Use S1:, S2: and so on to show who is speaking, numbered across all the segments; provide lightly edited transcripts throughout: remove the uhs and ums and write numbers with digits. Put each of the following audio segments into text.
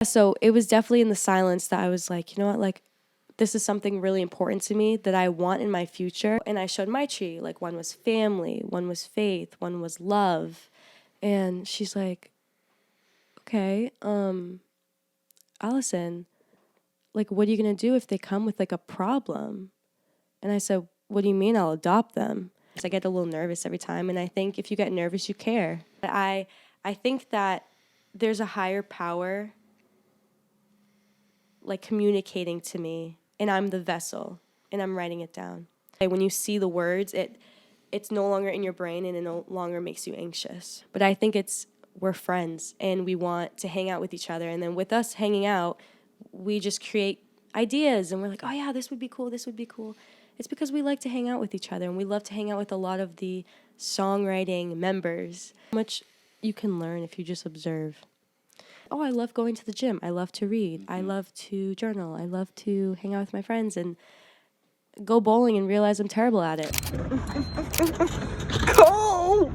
S1: So it was definitely in the silence that I was like, you know what, like, this is something really important to me that I want in my future. And I showed my tree, like, one was family, one was faith, one was love. And she's like, okay, Alyson, like, what are you going to do if they come with, like, a problem? And I said, what do you mean I'll adopt them? So I get a little nervous every time. And I think if you get nervous, you care. I think that there's a higher power, like, communicating to me, and I'm the vessel, and I'm writing it down. When you see the words, it's no longer in your brain, and it no longer makes you anxious. But I think we're friends, and we want to hang out with each other. And then with us hanging out, we just create ideas, and we're like, oh yeah, this would be cool, this would be cool. It's because we like to hang out with each other, and we love to hang out with a lot of the songwriting members. How much you can learn if you just observe. Oh, I love going to the gym. I love to read. I love to journal. I love to hang out with my friends and go bowling and realize I'm terrible at it.
S2: Go!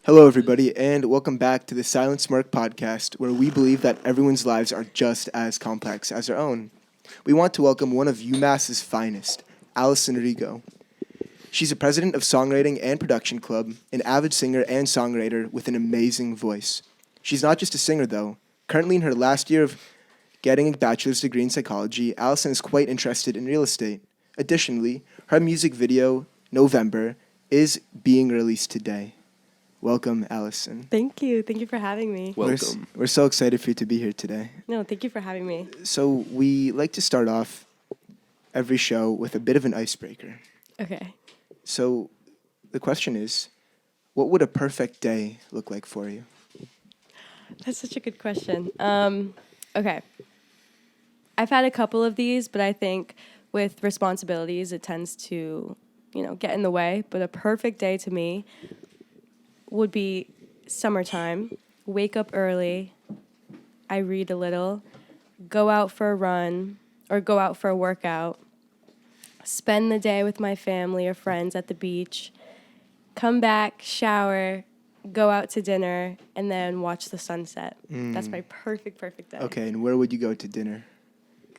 S3: Hello, everybody, and welcome back to the Silent Smirk podcast, where we believe that everyone's lives are just as complex as our own. We want to welcome one of UMass's finest, Alyson Rego. She's a president of Songwriting and Production Club, an avid singer and songwriter with an amazing voice. She's not just a singer, though. Currently in her last year of getting a bachelor's degree in psychology, Alyson is quite interested in real estate. Additionally, her music video, November, is being released today. Welcome, Alyson.
S1: Thank you. Thank you for having me.
S2: Welcome.
S3: We're so excited for you to be here today.
S1: No, thank you for having me.
S3: So we like to start off every show with a bit of an icebreaker.
S1: Okay.
S3: So the question is, what would a perfect day look like for you?
S1: That's such a good question. Okay. I've had a couple of these, but I think with responsibilities, it tends to, get in the way. But a perfect day to me would be summertime, wake up early, I read a little, go out for a run or go out for a workout, spend the day with my family or friends at the beach, come back, shower, go out to dinner, and then watch the sunset. That's my perfect day.
S3: Okay, and where would you go to dinner?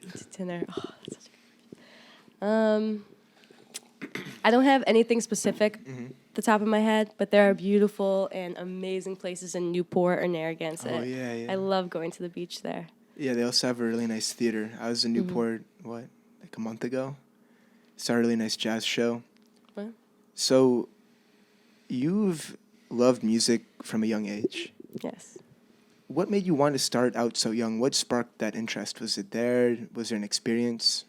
S1: Go to dinner. Oh, that's such a good question. I don't have anything specific at the top of my head, but there are beautiful and amazing places in Newport or Narragansett.
S3: Oh, yeah.
S1: I love going to the beach there.
S3: Yeah, they also have a really nice theater. I was in Newport, like a month ago? Saw a really nice jazz show.
S1: What?
S3: So you've loved music from a young age.
S1: Yes.
S3: What made you want to start out so young? What sparked that interest? Was it there? Was there an experience?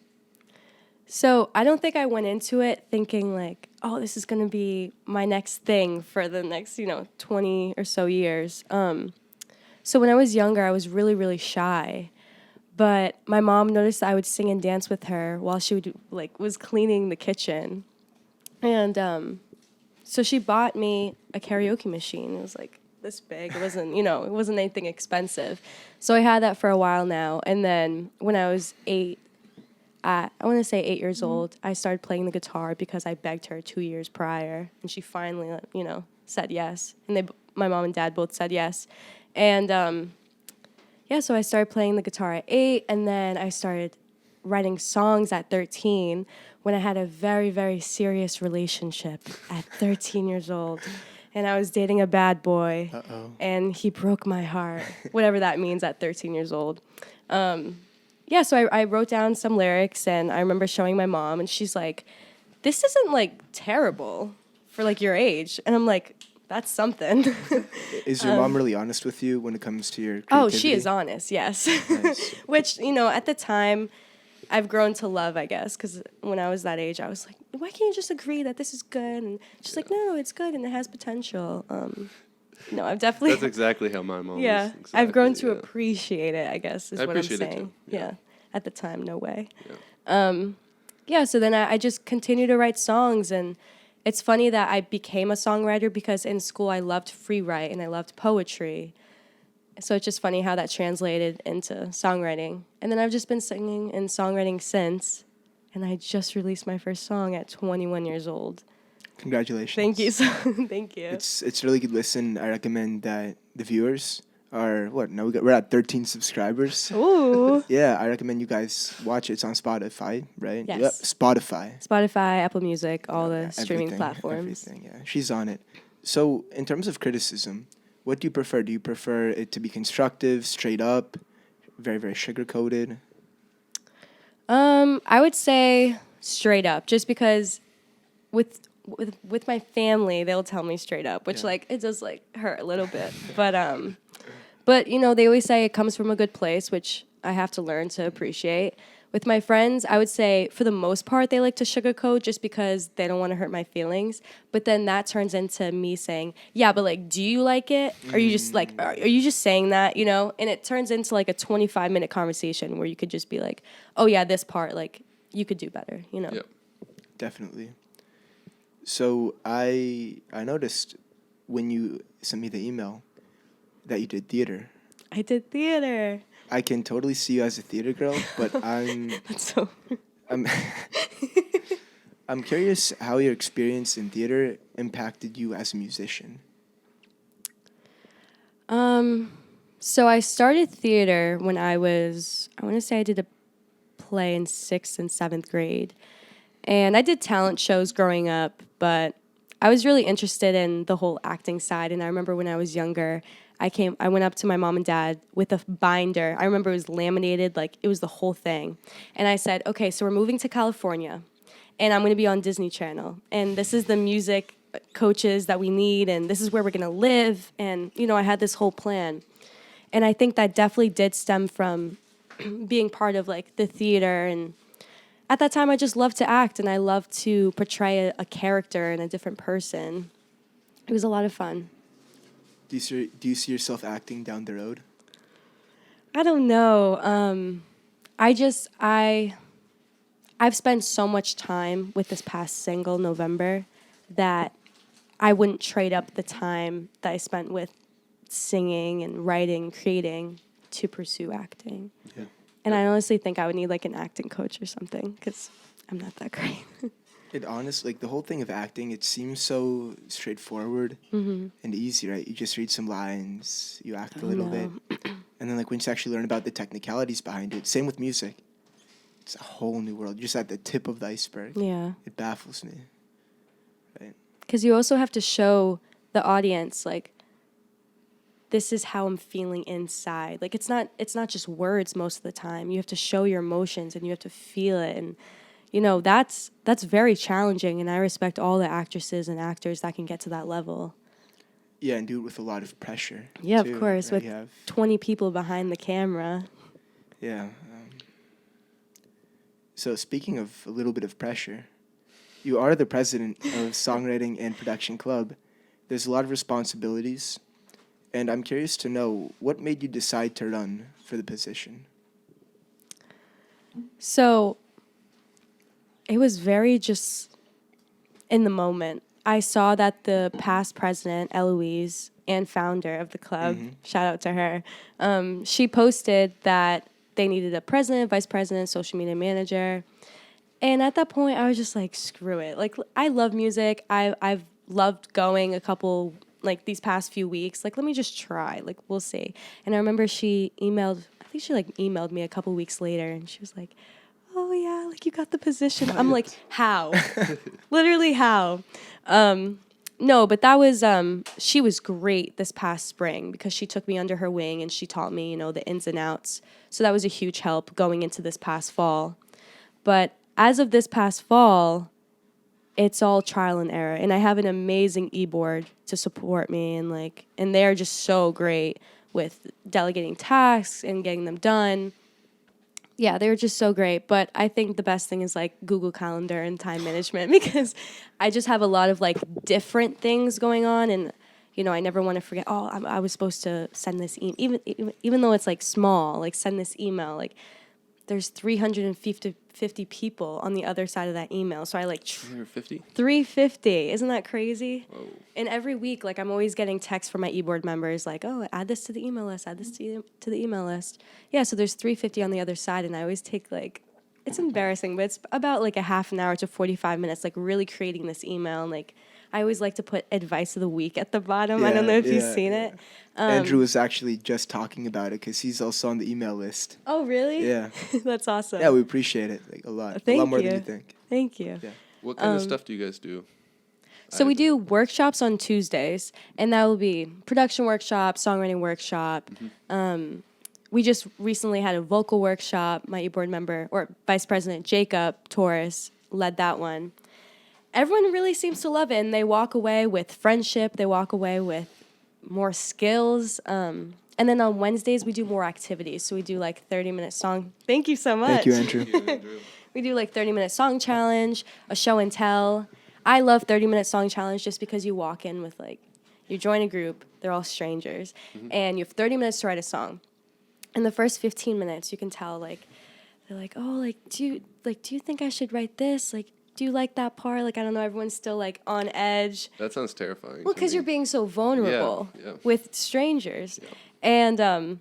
S1: So I don't think I went into it thinking like, oh, this is going to be my next thing for the next, 20 or so years. So when I was younger, I was really, really shy. But my mom noticed that I would sing and dance with her while she was cleaning the kitchen. And so she bought me a karaoke machine. It was like this big. It wasn't, it wasn't anything expensive. So I had that for a while now. And then when I was 8 years old, I started playing the guitar because I begged her 2 years prior, and she finally, said yes. And my mom and dad both said yes. And, so I started playing the guitar at 8, and then I started writing songs at 13 when I had a very, very serious relationship at 13 years old. And I was dating a bad boy, and he broke my heart, whatever that means at 13 years old. So I wrote down some lyrics, and I remember showing my mom, and she's like, this isn't, terrible for, your age. And I'm like, that's something.
S3: Is your mom really honest with you when it comes to your creativity?
S1: Oh, she is honest, yes.
S3: Nice.
S1: Which, at the time, I've grown to love, I guess, because when I was that age, I was like, why can't you just agree that this is good? And she's like, no, it's good, and it has potential. No, I've definitely...
S2: That's exactly how my mom
S1: yeah,
S2: is. Exactly,
S1: I've grown to appreciate it, I guess, is what I'm saying.
S2: It too.
S1: Yeah. At the time, no way.
S2: Yeah.
S1: So then I just continued to write songs, and it's funny that I became a songwriter because in school I loved free write and I loved poetry. So it's just funny how that translated into songwriting. And then I've just been singing and songwriting since. and I just released my first song at 21 years old.
S3: Congratulations.
S1: Thank you. Thank you.
S3: It's really good listen. I recommend that the viewers are we're at 13 subscribers.
S1: Ooh.
S3: Yeah, I recommend you guys watch it. It's on Spotify, right?
S1: Yes.
S3: Yep, Spotify.
S1: Spotify, Apple Music, all the streaming
S3: Everything,
S1: platforms.
S3: Everything, yeah. She's on it. So, in terms of criticism, what do you prefer? Do you prefer it to be constructive, straight up, very, very sugar-coated?
S1: I would say straight up, just because with my family, they'll tell me straight up, which like it does like hurt a little bit. But you know, they always say it comes from a good place, which I have to learn to appreciate. With my friends, I would say for the most part they like to sugarcoat just because they don't want to hurt my feelings. But then that turns into me saying, "Yeah, but like, do you like it? Are you just like, are you just saying that, you know?" And it turns into like a 25-minute conversation where you could just be like, "Oh yeah, this part, like, you could do better," you know?
S2: Yep.
S3: Definitely. So I noticed when you sent me the email that you did theater.
S1: I did theater.
S3: I can totally see you as a theater girl, but
S1: That's so.
S3: I'm curious how your experience in theater impacted you as a musician.
S1: So I started theater when I want to say I did a play in 6th and 7th grade. And I did talent shows growing up, but I was really interested in the whole acting side. And I remember when I was younger, I went up to my mom and dad with a binder. I remember it was laminated, like it was the whole thing. And I said, "Okay, so we're moving to California, and I'm going to be on Disney Channel. And this is the music coaches that we need, and this is where we're going to live." And, you know, I had this whole plan. And I think that definitely did stem from being part of, like, the theater. And at that time, I just loved to act, and I loved to portray a character and a different person. It was a lot of fun.
S3: Do you see yourself acting down the road?
S1: I don't know. I've spent so much time with this past single, November, that I wouldn't trade up the time that I spent with singing and writing, creating, to pursue acting.
S3: Yeah.
S1: And I honestly think I would need like an acting coach or something, because I'm not that great.
S3: It honestly, like the whole thing of acting, it seems so straightforward and easy, right? You just read some lines, you act a little bit, and then like once you actually learn about the technicalities behind it, same with music. It's a whole new world. You're just at the tip of the iceberg.
S1: Yeah.
S3: It baffles me. Right.
S1: Because you also have to show the audience, like, this is how I'm feeling inside. Like, it's not just words most of the time. You have to show your emotions and you have to feel it. And, you know, that's very challenging. And I respect all the actresses and actors that can get to that level.
S3: Yeah, and do it with a lot of pressure.
S1: Yeah,
S3: too,
S1: of course,
S3: right?
S1: with 20 people behind the camera.
S3: Yeah. So speaking of a little bit of pressure, you are the president of Songwriting and Production Club. There's a lot of responsibilities, and I'm curious to know what made you decide to run for the position.
S1: So it was very just in the moment. I saw that the past president, Eloise, and founder of the club, shout out to her, she posted that they needed a president, vice president, social media manager. And at that point, I was just like, screw it. Like, I love music. I've loved going a couple, like, these past few weeks. Like, let me just try. Like, we'll see. And I remember she emailed me a couple weeks later, and she was like, "Oh, yeah, like, you got the position." I'm like, how? Literally, how? No, but that was, she was great this past spring because she took me under her wing and she taught me, you know, the ins and outs. So that was a huge help going into this past fall. But as of this past fall, it's all trial and error. And I have an amazing e-board to support me, and they're just so great with delegating tasks and getting them done. Yeah, they were just so great. But I think the best thing is like Google Calendar and time management, because I just have a lot of like different things going on, and you know, I never want to forget, oh, I was supposed to send this email, even though it's like small, like send this email. Like there's 350 people on the other side of that email. So I like
S2: 350?
S1: 350. Isn't that crazy?
S2: Whoa.
S1: And every week, like, I'm always getting texts from my e-board members, like, "Oh, add this to the email list, add this to the email list." Yeah, so there's 350 on the other side, and I always take, like, it's embarrassing, but it's about like a half an hour to 45 minutes, like really creating this email. And like, I always like to put advice of the week at the bottom. I don't know if you've seen it.
S3: Andrew was actually just talking about it because he's also on the email list.
S1: Oh, really?
S3: Yeah.
S1: That's awesome.
S3: Yeah, we appreciate it like a lot.
S1: Thank
S3: a lot more
S1: you.
S3: than you think.
S1: Thank you.
S3: Yeah.
S2: What kind of stuff do you guys do?
S1: So we do workshops on Tuesdays, and that will be production workshop, songwriting workshop. We just recently had a vocal workshop. My e-board member, or Vice President Jacob Torres, led that one. Everyone really seems to love it, and they walk away with friendship. They walk away with more skills. And then on Wednesdays, we do more activities. So we do like 30-minute song. Thank you so much.
S3: Thank you, Andrew.
S1: We do like 30-minute song challenge, a show and tell. I love 30-minute song challenge just because you walk in with like, you join a group, they're all strangers, and you have 30 minutes to write a song. In the first 15 minutes, you can tell like, they're like, oh, like, do you think I should write this? Like, do you like that part? Like, I don't know, everyone's still like on edge.
S2: That sounds terrifying.
S1: Well, because you're being so vulnerable
S2: Yeah.
S1: with strangers.
S2: Yeah.
S1: And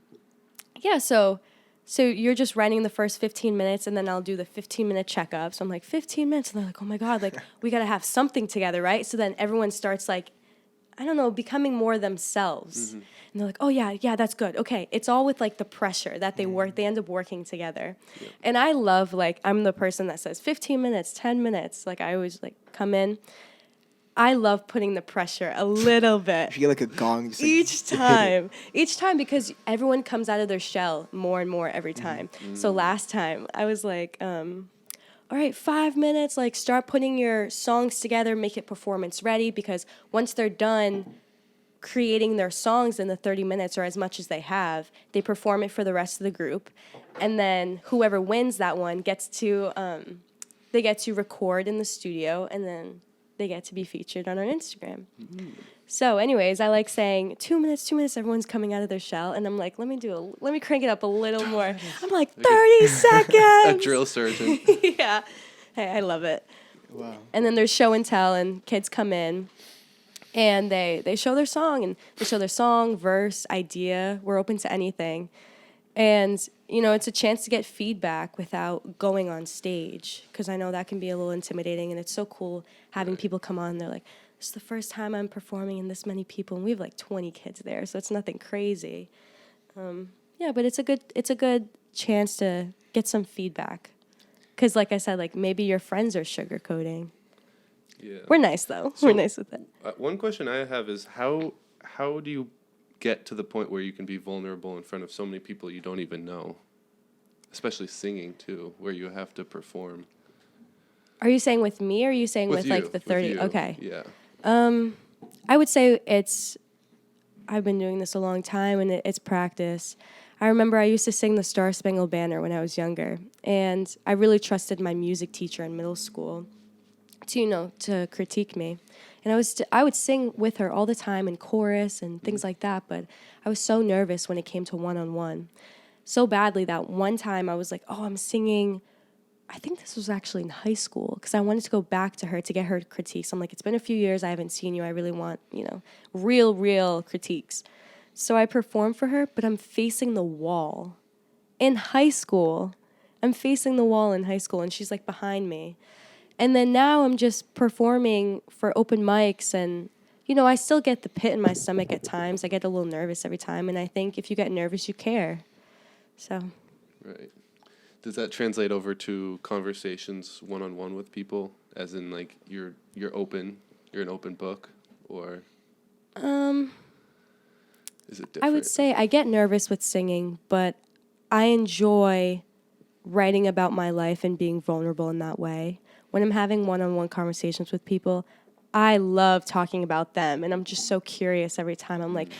S1: so you're just writing the first 15 minutes, and then I'll do the 15-minute checkup. So I'm like, 15 minutes? And they're like, oh, my God, like, we got to have something together, right? So then everyone starts, like, I don't know, becoming more themselves. And they're like, oh, yeah, that's good. Okay, it's all with, like, the pressure that they end up working together. Yeah. And I love, like, I'm the person that says 15 minutes, 10 minutes. Like, I always, like, come in. I love putting the pressure a little bit.
S3: You get like a gong. Just, like,
S1: Each time, because everyone comes out of their shell more and more every time. So last time I was like, all right, 5 minutes, like start putting your songs together, make it performance ready, because once they're done creating their songs in the 30 minutes or as much as they have, they perform it for the rest of the group. And then whoever wins that one gets to, they get to record in the studio, and then they get to be featured on our Instagram. So anyways, I like saying 2 minutes, everyone's coming out of their shell. And I'm like, let me crank it up a little more. I'm like, 30 seconds.
S2: A drill sergeant.
S1: Yeah. Hey, I love it.
S3: Wow.
S1: And then there's show and tell, and kids come in and they show their song, and they show their song, verse, idea. We're open to anything. And, you know, it's a chance to get feedback without going on stage, because I know that can be a little intimidating, and it's so cool having people come on. They're like, this is the first time I'm performing in this many people, and we have like 20 kids there, so it's nothing crazy. But it's a good chance to get some feedback, because like I said, like maybe your friends are sugarcoating.
S2: Yeah.
S1: We're nice though.
S2: So,
S1: we're nice with it.
S2: One question I have is how do you get to the point where you can be vulnerable in front of so many people you don't even know, especially singing too, where you have to perform?
S1: Are you saying with me, or are you saying with
S2: you,
S1: like the 30?
S2: you.
S1: Okay.
S2: Yeah.
S1: I would say I've been doing this a long time, and it's practice. I remember I used to sing the Star Spangled Banner when I was younger, and I really trusted my music teacher in middle school to critique me. And I would sing with her all the time in chorus and things like that, but I was so nervous when it came to one-on-one. So badly that one time I was like, oh, I'm singing, I think this was actually in high school, because I wanted to go back to her to get her critiques. I'm like, it's been a few years, I haven't seen you, I really want, real critiques. So I performed for her, but I'm facing the wall. In high school, I'm facing the wall in high school, and she's like behind me. And then now I'm just performing for open mics, and, I still get the pit in my stomach at times. I get a little nervous every time, and I think if you get nervous, you care. So.
S2: Right. Does that translate over to conversations one-on-one with people, as in, like, you're open, you're an open book, or is it different?
S1: I would say I get nervous with singing, but I enjoy writing about my life and being vulnerable in that way. When I'm having one-on-one conversations with people, I love talking about them, and I'm just so curious every time. I'm like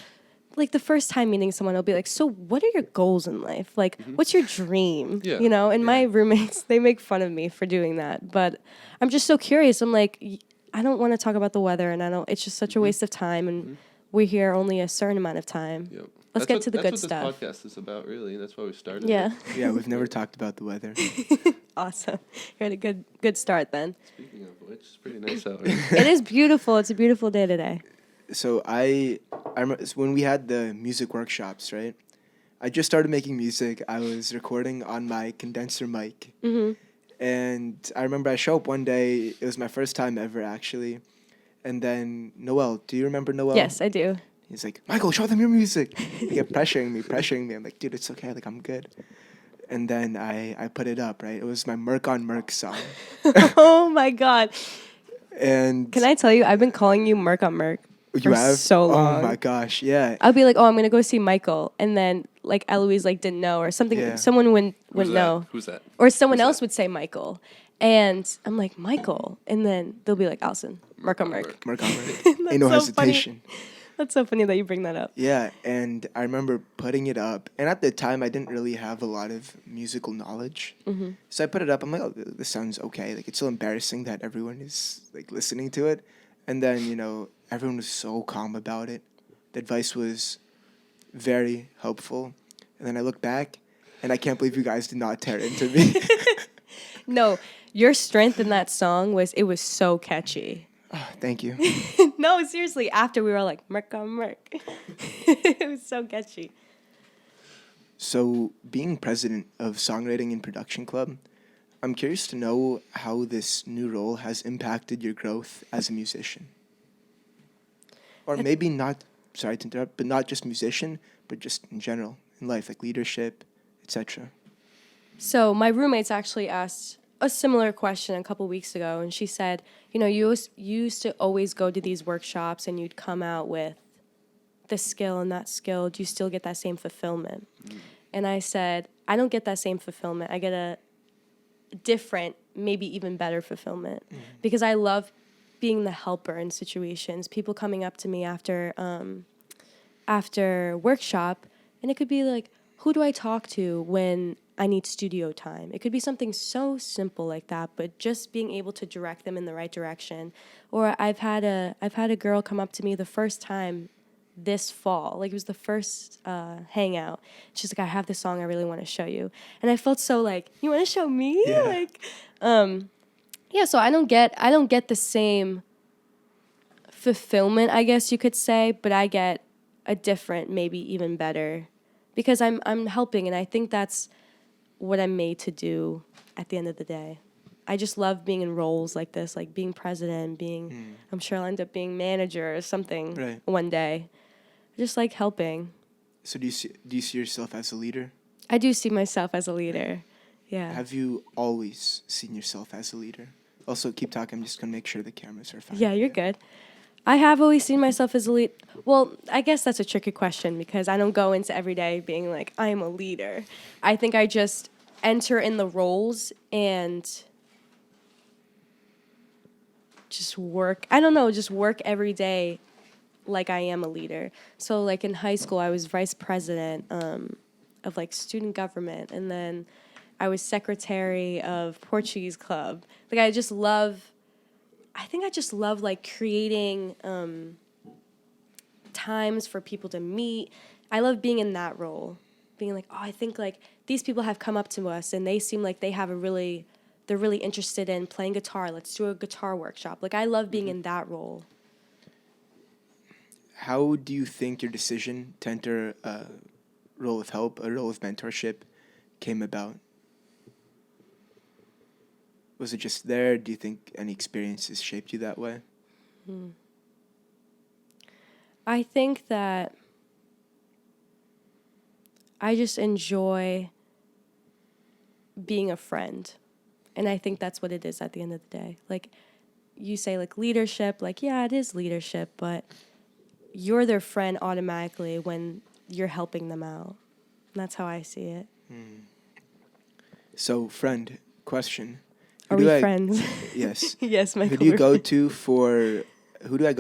S1: the first time meeting someone, I'll be like, so what are your goals in life? Like, what's your dream?
S2: Yeah.
S1: And my roommates, they make fun of me for doing that, but I'm just so curious. I'm like, I don't want to talk about the weather, and it's just such a waste of time, and we're here only a certain amount of time.
S2: Yep.
S1: Let's get to the good stuff.
S2: That's what this podcast is about, really. That's why we started.
S1: Yeah.
S3: Yeah, we've never talked about the weather.
S1: Awesome. You had a good start then.
S2: Speaking of which, it's pretty nice out.
S1: It is beautiful. It's a beautiful day today.
S3: So I remember when we had the music workshops, right? I just started making music. I was recording on my condenser mic. And I remember I show up one day. It was my first time ever, actually. And then Noel, do you remember Noel?
S1: Yes, I do.
S3: He's like, Michael, show them your music. He kept pressuring me. I'm like, dude, it's okay. Like, I'm good. And then I put it up, right? It was my Merc on Merc song.
S1: Oh my God.
S3: And
S1: Can I tell you, I've been calling you Merc on Merc
S3: you
S1: for
S3: have?
S1: so long.
S3: Oh my gosh, yeah.
S1: I'll be like, oh, I'm going to go see Michael. And then like Eloise like didn't know or something.
S3: Yeah.
S1: Someone wouldn't
S2: Who's
S1: know.
S2: that? Who's that?
S1: Or someone
S2: Who's
S1: else
S2: that?
S1: would say Michael. And I'm like, Michael. And then they'll be like, Alyson, Merc on Merc.
S3: Merc on Merc. Ain't no
S1: so funny.
S3: hesitation.
S1: That's so funny that you bring that up.
S3: Yeah, and I remember putting it up. And at the time, I didn't really have a lot of musical knowledge.
S1: Mm-hmm.
S3: So I put it up. I'm like, oh, this sounds okay. Like, it's so embarrassing that everyone is, like, listening to it. And then, you know, everyone was so calm about it. The advice was very helpful. And then I look back, and I can't believe you guys did not tear into me.
S1: No, your strength in that song was it was so catchy.
S3: Oh, thank you.
S1: No, seriously, after we were like, Merc on Merc. It was so catchy.
S3: So, being president of Songwriting and Production Club, I'm curious to know how this new role has impacted your growth as a musician. Or maybe not, sorry to interrupt, but not just musician, but just in general, in life, like leadership, etc.
S1: So my roommates actually asked a similar question a couple weeks ago, and she said, you know, you used to always go to these workshops and you'd come out with this skill and that skill. Do you still get that same fulfillment? And I said, I don't get that same fulfillment. I get a different, maybe even better fulfillment because I love being the helper in situations. People coming up to me after workshop, and it could be like, who do I talk to when I need studio time? It could be something so simple like that, but just being able to direct them in the right direction. Or I've had a girl come up to me the first time this fall, like it was the first hangout. She's like, I have this song I really want to show you, and I felt so like, you want to show me?
S3: Yeah.
S1: Like, yeah. So I don't get the same fulfillment, I guess you could say, but I get a different, maybe even better, because I'm helping, and I think that's what I'm made to do at the end of the day. I just love being in roles like this, like being president, I'm sure I'll end up being manager or something one day. I just like helping.
S3: So do you see yourself as a leader?
S1: I do see myself as a leader. Yeah.
S3: Have you always seen yourself as a leader? Also, keep talking. I'm just going to make sure the cameras are fine.
S1: Yeah, you're good. I have always seen myself as a lead. Well, I guess that's a tricky question because I don't go into every day being like, I am a leader. I think I just enter in the roles and just work. I don't know, just work every day like I am a leader. So like in high school, I was vice president of like student government, and then I was secretary of Portuguese club. Like I just love like creating times for people to meet. I love being in that role, being like, oh, I think like these people have come up to us and they seem like they have they're really interested in playing guitar. Let's do a guitar workshop. Like I love being in that role.
S3: How do you think your decision to enter a role of help, a role of mentorship, came about? Was it just there? Do you think any experiences shaped you that way?
S1: I think that I just enjoy being a friend. And I think that's what it is at the end of the day. Like you say like leadership, like yeah, it is leadership, but you're their friend automatically when you're helping them out. And that's how I see it.
S3: So, friend, question.
S1: Are we friends?
S3: Yes.
S1: Yes, Michael.
S3: Who do I go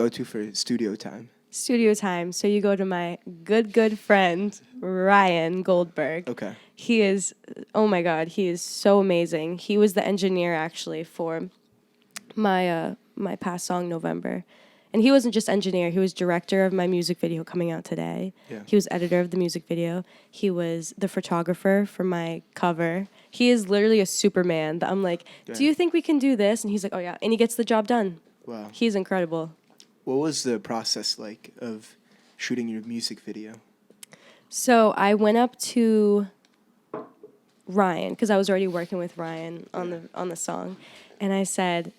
S3: to for studio time?
S1: Studio time. So you go to my good friend, Ryan Goldberg.
S3: Okay.
S1: He is, oh my God, he is so amazing. He was the engineer actually for my past song, November. And he wasn't just engineer, he was director of my music video coming out today.
S3: Yeah.
S1: He was editor of the music video. He was the photographer for my cover. He is literally a Superman. I'm like, do you think we can do this? And he's like, oh yeah. And he gets the job done.
S3: Wow.
S1: He's incredible.
S3: What was the process like of shooting your music video?
S1: So I went up to Ryan, because I was already working with Ryan on the song, and I said,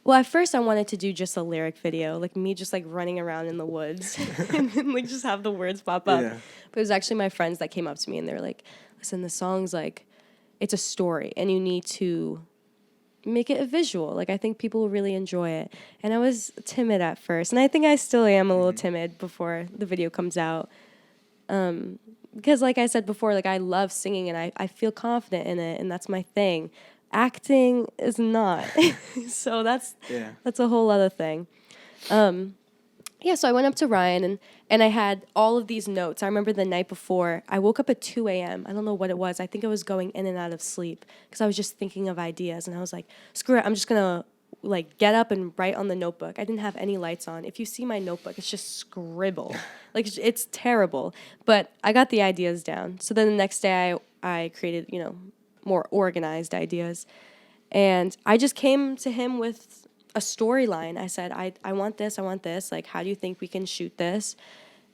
S1: well, at first I wanted to do just a lyric video, like me just like running around in the woods and then like just have the words pop up.
S3: Yeah.
S1: But it was actually my friends that came up to me and they were like, listen, the song's like, it's a story and you need to make it a visual. Like, I think people will really enjoy it. And I was timid at first, and I think I still am a little timid before the video comes out. Because like I said before, like I love singing and I feel confident in it, and that's my thing. Acting is not. So that's a whole other thing. So I went up to Ryan and I had all of these notes. I remember the night before, I woke up at 2 a.m. I don't know what it was. I think I was going in and out of sleep because I was just thinking of ideas. And I was like, screw it, I'm just going to like get up and write on the notebook. I didn't have any lights on. If you see my notebook, it's just scribble. Like, it's terrible. But I got the ideas down. So then the next day I created, more organized ideas. And I just came to him with a storyline. I said, I want this. Like, how do you think we can shoot this?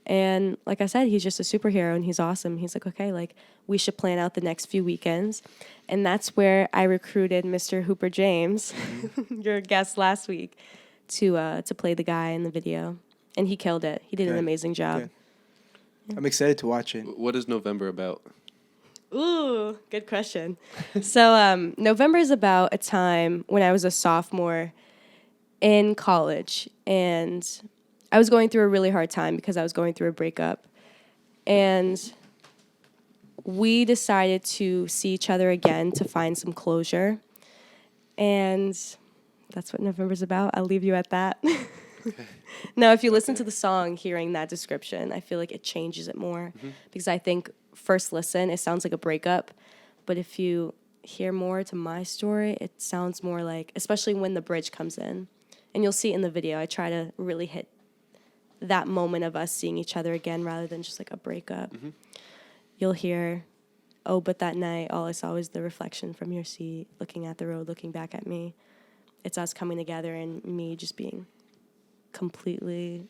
S1: And like I said, he's just a superhero and he's awesome. He's like, okay, like we should plan out the next few weekends. And that's where I recruited Mr. Hooper James, your guest last week, to play the guy in the video. And he killed it. He did an amazing job.
S3: Good. I'm excited to watch it.
S2: What is November about?
S1: Ooh, good question. So November is about a time when I was a sophomore in college, and I was going through a really hard time because I was going through a breakup. And we decided to see each other again to find some closure. And that's what November's about. I'll leave you at that. Now, if you listen to the song, hearing that description, I feel like it changes it more. Because I think first listen, it sounds like a breakup. But if you hear more to my story, it sounds more like, especially when the bridge comes in. And you'll see it in the video. I try to really hit that moment of us seeing each other again rather than just like a breakup. You'll hear, oh, but that night, all I saw was the reflection from your seat, looking at the road, looking back at me. It's us coming together and me just being completely,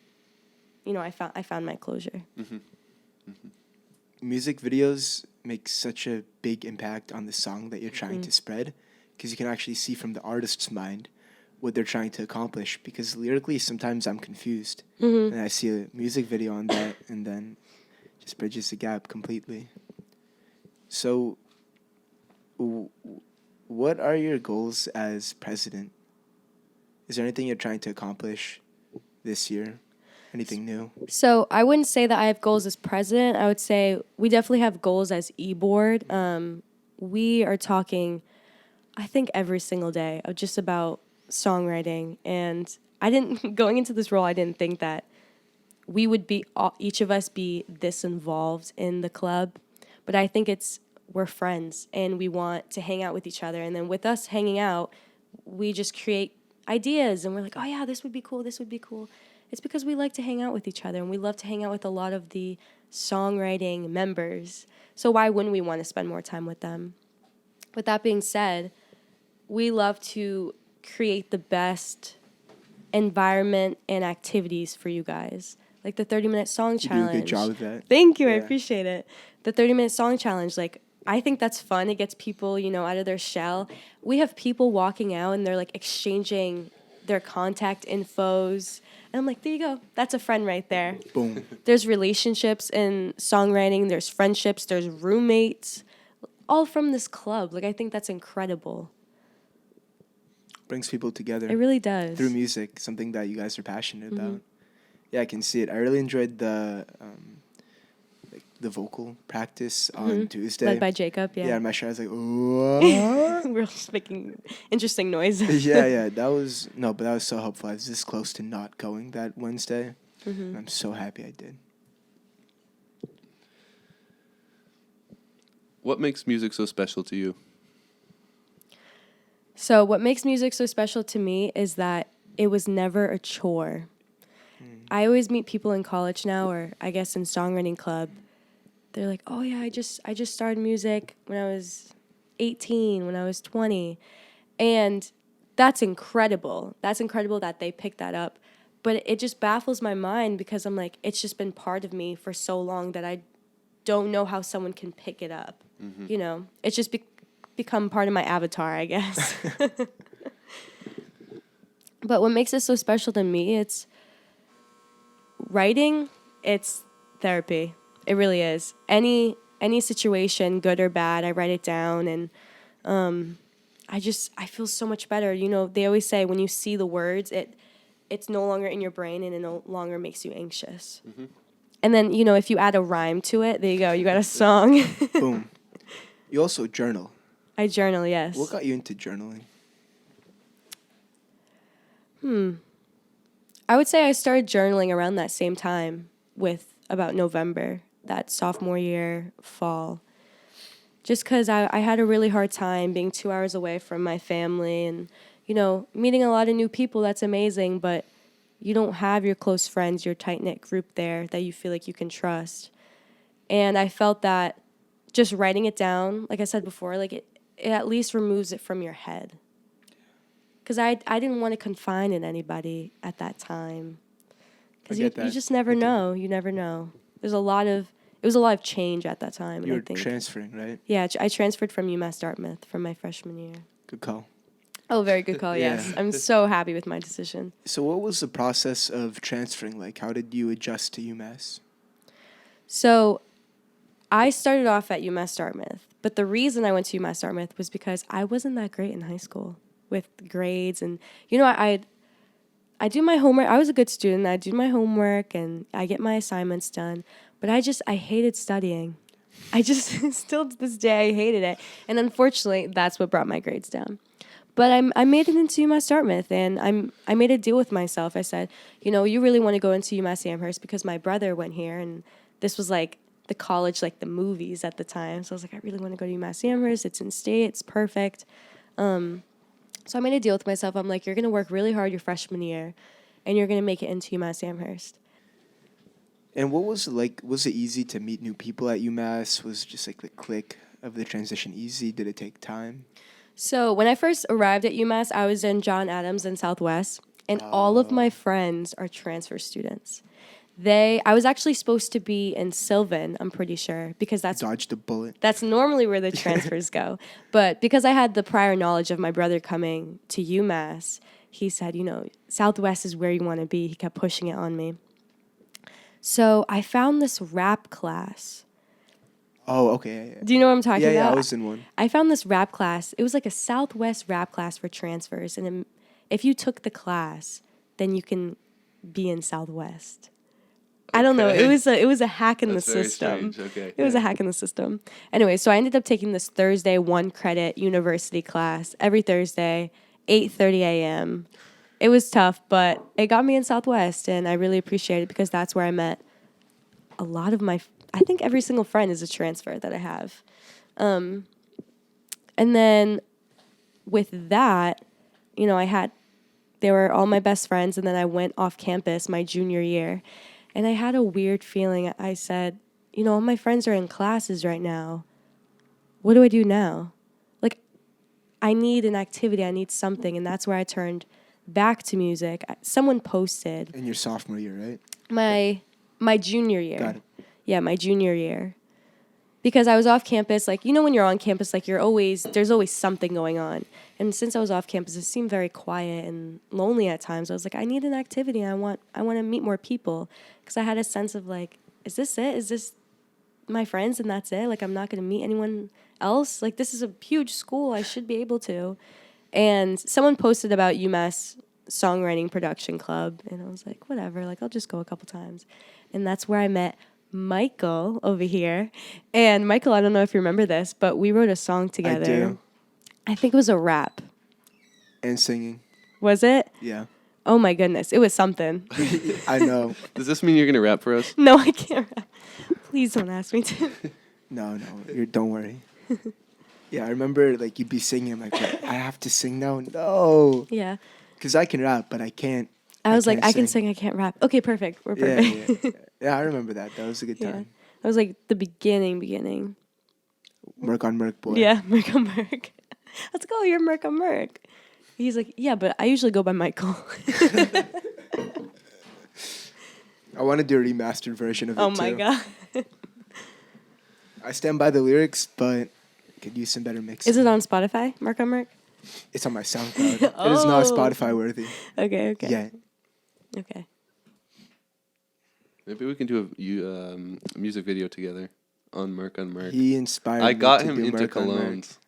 S1: I found my closure.
S3: Music videos make such a big impact on the song that you're trying to spread, because you can actually see from the artist's mind what they're trying to accomplish. Because lyrically, sometimes I'm confused, and I see a music video on that, and then just bridges the gap completely. So, what are your goals as president? Is there anything you're trying to accomplish this year? Anything new?
S1: So I wouldn't say that I have goals as president. I would say we definitely have goals as e-board. We are talking, I think, every single day of just about songwriting. And going into this role, I didn't think that we would be, each of us be this involved in the club. But I think we're friends and we want to hang out with each other. And then with us hanging out, we just create ideas and we're like, oh yeah, this would be cool. It's because we like to hang out with each other and we love to hang out with a lot of the songwriting members. So why wouldn't we want to spend more time with them? With that being said, we love to create the best environment and activities for you guys. Like the 30-minute song challenge.
S3: You do a good job with that.
S1: Thank you, I appreciate it. The 30-minute song challenge, like, I think that's fun. It gets people, out of their shell. We have people walking out and they're like exchanging their contact infos. And I'm like, there you go. That's a friend right there.
S3: Boom.
S1: There's relationships in songwriting. There's friendships. There's roommates. All from this club. Like, I think that's incredible.
S3: Brings people together.
S1: It really does.
S3: Through music, something that you guys are passionate about. Yeah, I can see it. I really enjoyed the vocal practice on Tuesday.
S1: Led by Jacob, yeah.
S3: Yeah, in my show I was like, what?
S1: We're just making interesting noises.
S3: yeah, that was so helpful. I was this close to not going that Wednesday. And I'm so happy I did.
S2: What makes music so special to you?
S1: So what makes music so special to me is that it was never a chore. I always meet people in college now, or I guess in songwriting club. They're like, oh yeah, I just started music when I was 18, when I was 20. And that's incredible. That's incredible that they picked that up. But it just baffles my mind because I'm like, it's just been part of me for so long that I don't know how someone can pick it up. You know, it's just become part of my avatar, I guess. But what makes it so special to me, it's writing, it's therapy. It really is. Any situation, good or bad, I write it down, and I feel so much better. You know, they always say when you see the words, it's no longer in your brain and it no longer makes you anxious. And then, you know, if you add a rhyme to it, there you go. You got a song.
S3: Boom. You also journal.
S1: I journal, yes.
S3: What got you into journaling?
S1: I would say I started journaling around that same time, with about November, that sophomore year, fall. Just because I had a really hard time being 2 hours away from my family and, you know, meeting a lot of new people, that's amazing, but you don't have your close friends, your tight-knit group there that you feel like you can trust. And I felt that just writing it down, like I said before, like it at least removes it from your head. Because I didn't want to confine in anybody at that time. Because you just never know. You never know. It was a lot of change at that time.
S3: You were transferring, right?
S1: Yeah, I transferred from UMass Dartmouth from my freshman year.
S3: Good call.
S1: Oh, very good call, yes. I'm so happy with my decision.
S3: So what was the process of transferring like? How did you adjust to UMass?
S1: So I started off at UMass Dartmouth, but the reason I went to UMass Dartmouth was because I wasn't that great in high school with grades. And, you know, I do my homework. I was a good student. I do my homework and I get my assignments done. But I hated studying. I just, still to this day, I hated it. And unfortunately, that's what brought my grades down. But I made it into UMass Dartmouth, and I made a deal with myself. I said, you know, you really want to go into UMass Amherst because my brother went here, and this was like the college, like the movies at the time. So I was like, I really want to go to UMass Amherst. It's in state. It's perfect. So I made a deal with myself. I'm like, you're going to work really hard your freshman year, and you're going to make it into UMass Amherst.
S3: And what was it like? Was it easy to meet new people at UMass? Was just like the click of the transition easy? Did it take time?
S1: So when I first arrived at UMass, I was in John Adams in Southwest, and all of my friends are transfer students. I was actually supposed to be in Sylvan, I'm pretty sure, because that's
S3: Dodged a bullet.
S1: That's normally where the transfers go. But because I had the prior knowledge of my brother coming to UMass, he said, you know, Southwest is where you want to be. He kept pushing it on me. So I found this rap class.
S3: Oh, okay. Yeah.
S1: Do you know what I'm talking about?
S3: Yeah, I was in one.
S1: I found this rap class. It was like a Southwest rap class for transfers. And if you took the class, then you can be in Southwest. I don't know. It was a hack in
S2: That's
S1: the
S2: very
S1: system.
S2: strange. Okay.
S1: It was a hack in the system. Anyway, so I ended up taking this Thursday 1-credit university class every Thursday, 8:30 a.m. It was tough, but it got me in Southwest, and I really appreciate it because that's where I met a lot of I think every single friend is a transfer that I have. And then with that, you know, they were all my best friends, and then I went off campus my junior year, and I had a weird feeling. I said, you know, all my friends are in classes right now. What do I do now? Like, I need an activity. I need something, and that's where I turned back to music. Someone posted.
S3: In your sophomore year, right?
S1: My junior year.
S3: Got it.
S1: Yeah, my junior year. Because I was off campus, like, you know, when you're on campus, like, there's always something going on. And since I was off campus, it seemed very quiet and lonely at times. I was like, I need an activity. I want to meet more people. Because I had a sense of, like, is this it? Is this my friends and that's it? Like, I'm not going to meet anyone else? Like, this is a huge school. I should be able to. And someone posted about UMass Songwriting Production Club. And I was like, whatever. Like, I'll just go a couple times. And that's where I met Michael over here. And Michael, I don't know if you remember this, but we wrote a song together.
S3: I do.
S1: I think it was a rap.
S3: And singing.
S1: Was it?
S3: Yeah.
S1: Oh my goodness. It was something.
S3: I know.
S2: Does this mean you're going to rap for us?
S1: No, I can't rap. Please don't ask me to.
S3: No, don't worry. Yeah, I remember like you'd be singing. I'm like, I have to sing now? No.
S1: Yeah.
S3: Because I can rap, but I can't.
S1: I was like, I can sing, I can't rap. Okay, perfect. We're perfect.
S3: Yeah, I remember that. That was a good time.
S1: That was like the beginning.
S3: Merc on Merc, boy.
S1: Yeah, Merc on Merc. Let's go, you're Merc on Merc. He's like, yeah, but I usually go by Michael.
S3: I want to do a remastered version of it,
S1: oh my
S3: too.
S1: God.
S3: I stand by the lyrics, but could use some better mixing.
S1: Is it on Spotify, Mark on Mark?
S3: It's on my SoundCloud. It is not
S1: Oh.
S3: Spotify worthy
S1: Okay.
S3: yet.
S1: Okay.
S2: Maybe we can do a music video together on Mark on Mark.
S3: He inspired
S2: I
S3: me
S2: got
S3: to
S2: him
S3: do
S2: into
S3: Merc on Merc.
S2: colognes.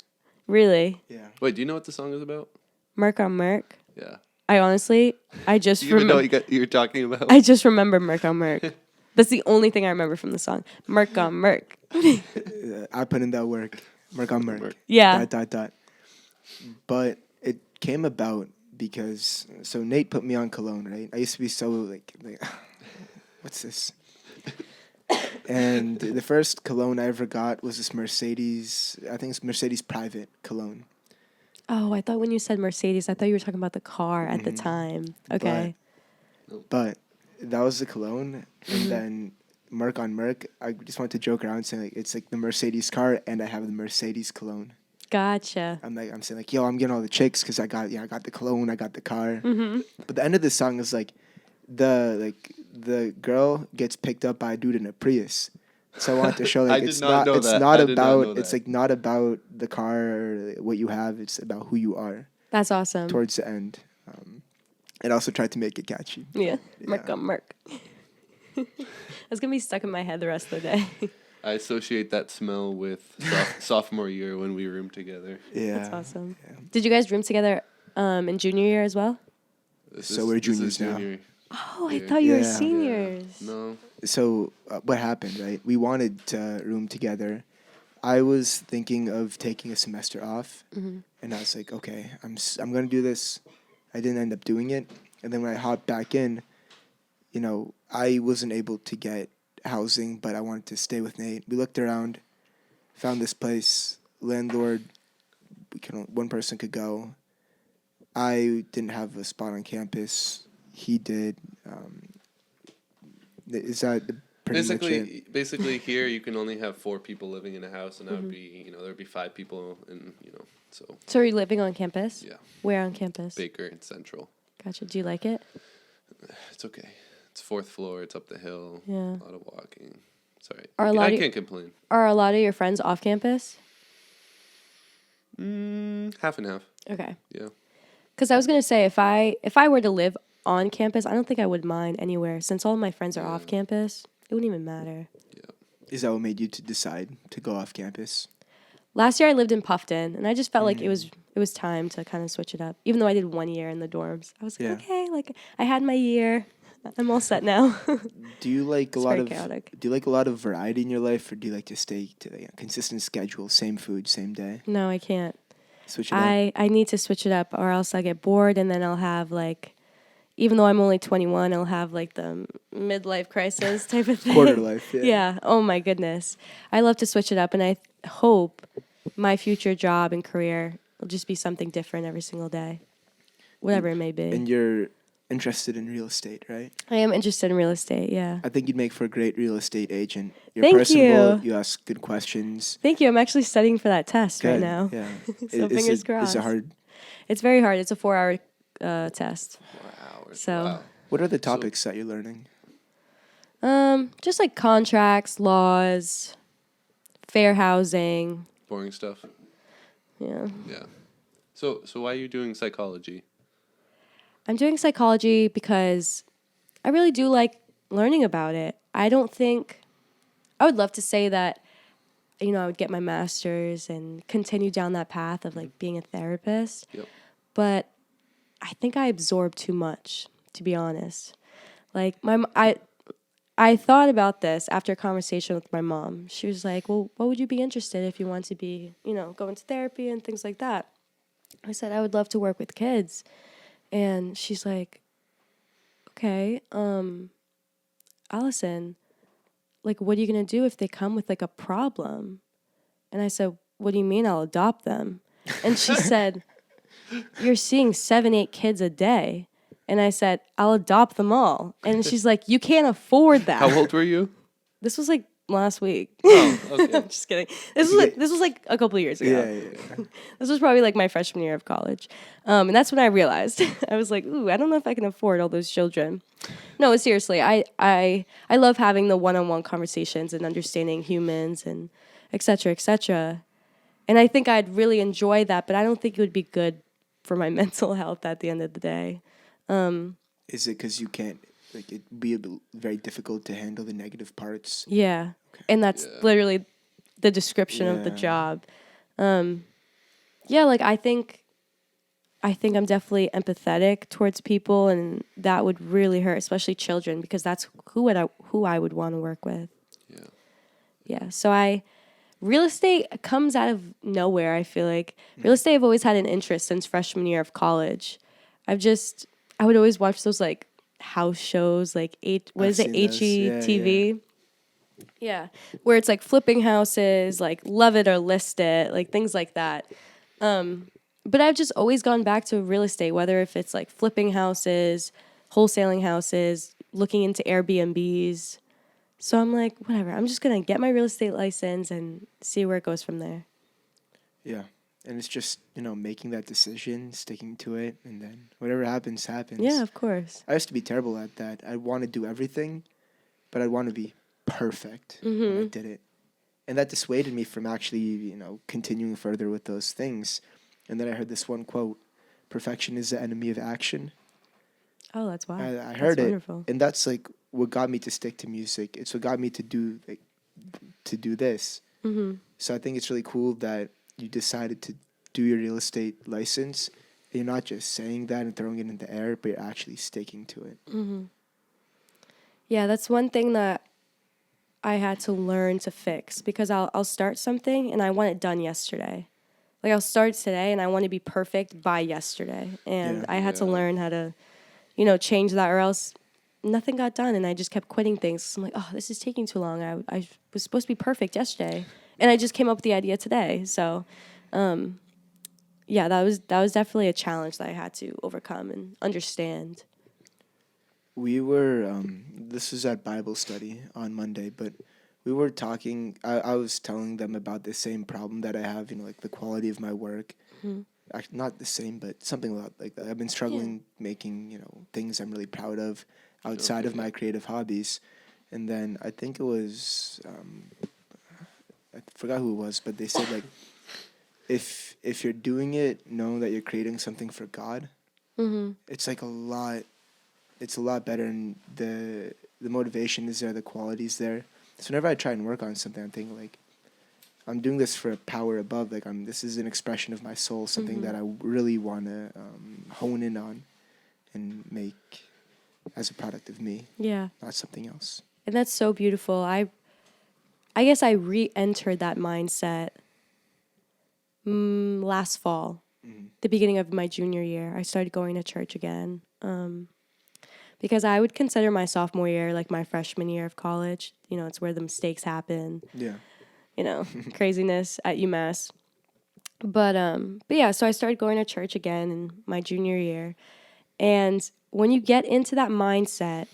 S1: Really?
S3: Yeah.
S2: Wait, do you know what the song is about?
S1: Mark on Mark?
S2: Yeah.
S1: I honestly, I just
S2: Do you even know
S1: remember.
S2: what you're talking about?
S1: I just remember Merc on Merc. That's the only thing I remember from the song. Merc on Merc.
S3: I put in that work. Merc on Merc.
S1: Yeah.
S3: Dot. But it came about because so Nate put me on cologne, right? I used to be so like what's this? And the first cologne I ever got was this Mercedes. I think it's Mercedes Private cologne.
S1: Oh, I thought when you said Mercedes, I thought you were talking about the car at the time. Okay.
S3: But that was the cologne, and then Merc on Merc. I just wanted to joke around saying like it's like the Mercedes car, and I have the Mercedes cologne.
S1: Gotcha.
S3: I'm saying like, yo, I'm getting all the chicks because I got the cologne, I got the car. But the end of the song is like, the girl gets picked up by a dude in a Prius. So I wanted to show like it's not not about the car or what you have. It's about who you are.
S1: That's awesome.
S3: Towards the end, and also tried to make it catchy.
S1: Yeah. Merc on Merc. That's going to be stuck in my head the rest of the day.
S2: I associate that smell with sophomore year when we roomed together.
S3: Yeah.
S1: That's awesome.
S3: Yeah.
S1: Did you guys room together in junior year as well?
S3: We're juniors now.
S1: Oh, I
S2: Yeah.
S1: thought you were
S3: Yeah.
S1: seniors.
S2: No.
S3: So what happened, right? We wanted to room together. I was thinking of taking a semester off, and I was like, okay, I'm gonna do this. I didn't end up doing it, and then when I hopped back in, I wasn't able to get housing, but I wanted to stay with Nate. We looked around, found this place. Landlord, one person could go. I didn't have a spot on campus. He did. Is that pretty much it?
S2: Basically here you can only have 4 people living in a house, and that would be, there'd be 5 people, and so.
S1: So are you living on campus?
S2: Yeah.
S1: Where on campus?
S2: Baker and Central.
S1: Gotcha. Do you like it?
S2: It's okay. It's 4th floor. It's up the hill.
S1: Yeah.
S2: A lot of walking. Sorry.
S1: I
S2: can't complain.
S1: Are a lot of your friends off campus?
S2: Half and half.
S1: Okay.
S2: Yeah.
S1: Because I was gonna say if I were to live on campus, I don't think I would mind anywhere. Since all of my friends are off campus, it wouldn't even matter.
S2: Yeah.
S3: Is that what made you to decide to go off campus?
S1: Last year I lived in Puffton, and I just felt like it was time to kind of switch it up. Even though I did 1 year in the dorms, I was like, okay, like I had my year. I'm all set now.
S3: Do you like
S1: It's very chaotic.
S3: Do you like a lot of variety in your life, or do you like to stay to a consistent schedule, same food, same day?
S1: No, I can't.
S3: Switch it up.
S1: I need to switch it up, or else I'll get bored, and then I'll have like, even though I'm only 21, I'll have like the midlife crisis type of thing.
S3: Quarter life. Yeah.
S1: Yeah. Oh my goodness. I love to switch it up, and I hope my future job and career will just be something different every single day, whatever it may be.
S3: And you're interested in real estate, right?
S1: I am interested in real estate. Yeah.
S3: I think you'd make for a great real estate agent. You're
S1: Thank
S3: personable.
S1: you.
S3: You ask good questions.
S1: Thank you. I'm actually studying for that test right
S3: Good,
S1: now.
S3: Yeah.
S1: So fingers crossed.
S3: Is it hard?
S1: It's very hard. It's a 4-hour test.
S2: 4 hours.
S1: So-
S2: Wow.
S3: What are the topics that you're learning?
S1: Just like contracts, laws, fair housing.
S2: Boring stuff.
S1: Yeah.
S2: Yeah. So why are you doing psychology?
S1: I'm doing psychology because I really do like learning about it. I would love to say that, I would get my master's and continue down that path of like being a therapist.
S2: Yep.
S1: But I think I absorb too much, to be honest. Like I thought about this after a conversation with my mom. She was like, well, what would you be interested if you want to be, go into therapy and things like that? I said, I would love to work with kids. And she's like, okay, Alyson, like, what are you going to do if they come with like a problem? And I said, what do you mean I'll adopt them? And she said, you're seeing 7-8 kids a day. And I said, I'll adopt them all. And she's like, you can't afford that.
S2: How old were you?
S1: This was like last week.
S2: Oh, okay.
S1: Just kidding. This was like a couple of years ago.
S3: Yeah.
S1: This was probably like my freshman year of college. And that's when I realized, I was like, ooh, I don't know if I can afford all those children. No, seriously, I love having the one-on-one conversations and understanding humans and et cetera, et cetera. And I think I'd really enjoy that, but I don't think it would be good for my mental health at the end of the day.
S3: Is it because you can't, like, it'd be very difficult to handle the negative parts?
S1: Yeah.
S3: Okay.
S1: And that's literally the description of the
S3: Yeah.
S1: job. Yeah, like I think I'm definitely empathetic towards people, and that would really hurt, especially children, because that's who I would want to work with.
S2: Yeah.
S1: Yeah. So real estate comes out of nowhere. I feel like real estate I've always had an interest since freshman year of college. I would always watch those like house shows, like what is it, HETV? Yeah, where it's like flipping houses, like love it or list it, like things like that. But I've just always gone back to real estate, whether if it's like flipping houses, wholesaling houses, looking into Airbnbs. So I'm like, whatever, I'm just going to get my real estate license and see where it goes from there.
S3: Yeah. And it's just, making that decision, sticking to it, and then whatever happens, happens.
S1: Yeah, of course.
S3: I used to be terrible at that. I want to do everything, but I'd want to be perfect when I did it. And that dissuaded me from actually, continuing further with those things. And then I heard this one quote, perfection is the enemy of action.
S1: Oh, that's wow.
S3: I heard
S1: that's
S3: it.
S1: Wonderful.
S3: And that's like what got me to stick to music. It's what got me to do this.
S1: Mm-hmm.
S3: So I think it's really cool that you decided to do your real estate license. And you're not just saying that and throwing it in the air, but you're actually sticking to it.
S1: Mm-hmm. Yeah, that's one thing that I had to learn to fix, because I'll start something and I want it done yesterday. Like I'll start today and I want to be perfect by yesterday. And I had to learn how to, change that, or else nothing got done. And I just kept quitting things. So I'm like, oh, this is taking too long. I was supposed to be perfect yesterday. And I just came up with the idea today. So, yeah, that was definitely a challenge that I had to overcome and understand.
S3: We were, this was at Bible study on Monday, but we were talking, I was telling them about the same problem that I have, like the quality of my work.
S1: Mm-hmm.
S3: Actually, not the same, but something like that. I've been struggling making, things I'm really proud of outside of my creative hobbies. And then I think it was, I forgot who it was, but they said, like, if you're doing it, know that you're creating something for God.
S1: Mm-hmm.
S3: It's like it's a lot better, and the motivation is there, the quality's there. So whenever I try and work on something, I'm thinking, like, I'm doing this for a power above. Like, this is an expression of my soul, something that I really want to hone in on and make as a product of me.
S1: Yeah.
S3: Not something else.
S1: And that's so beautiful. I guess I re-entered that mindset last fall, the beginning of my junior year. I started going to church again. Because I would consider my sophomore year like my freshman year of college. It's where the mistakes happen.
S3: Yeah.
S1: Craziness at UMass. But yeah, so I started going to church again in my junior year. And when you get into that mindset,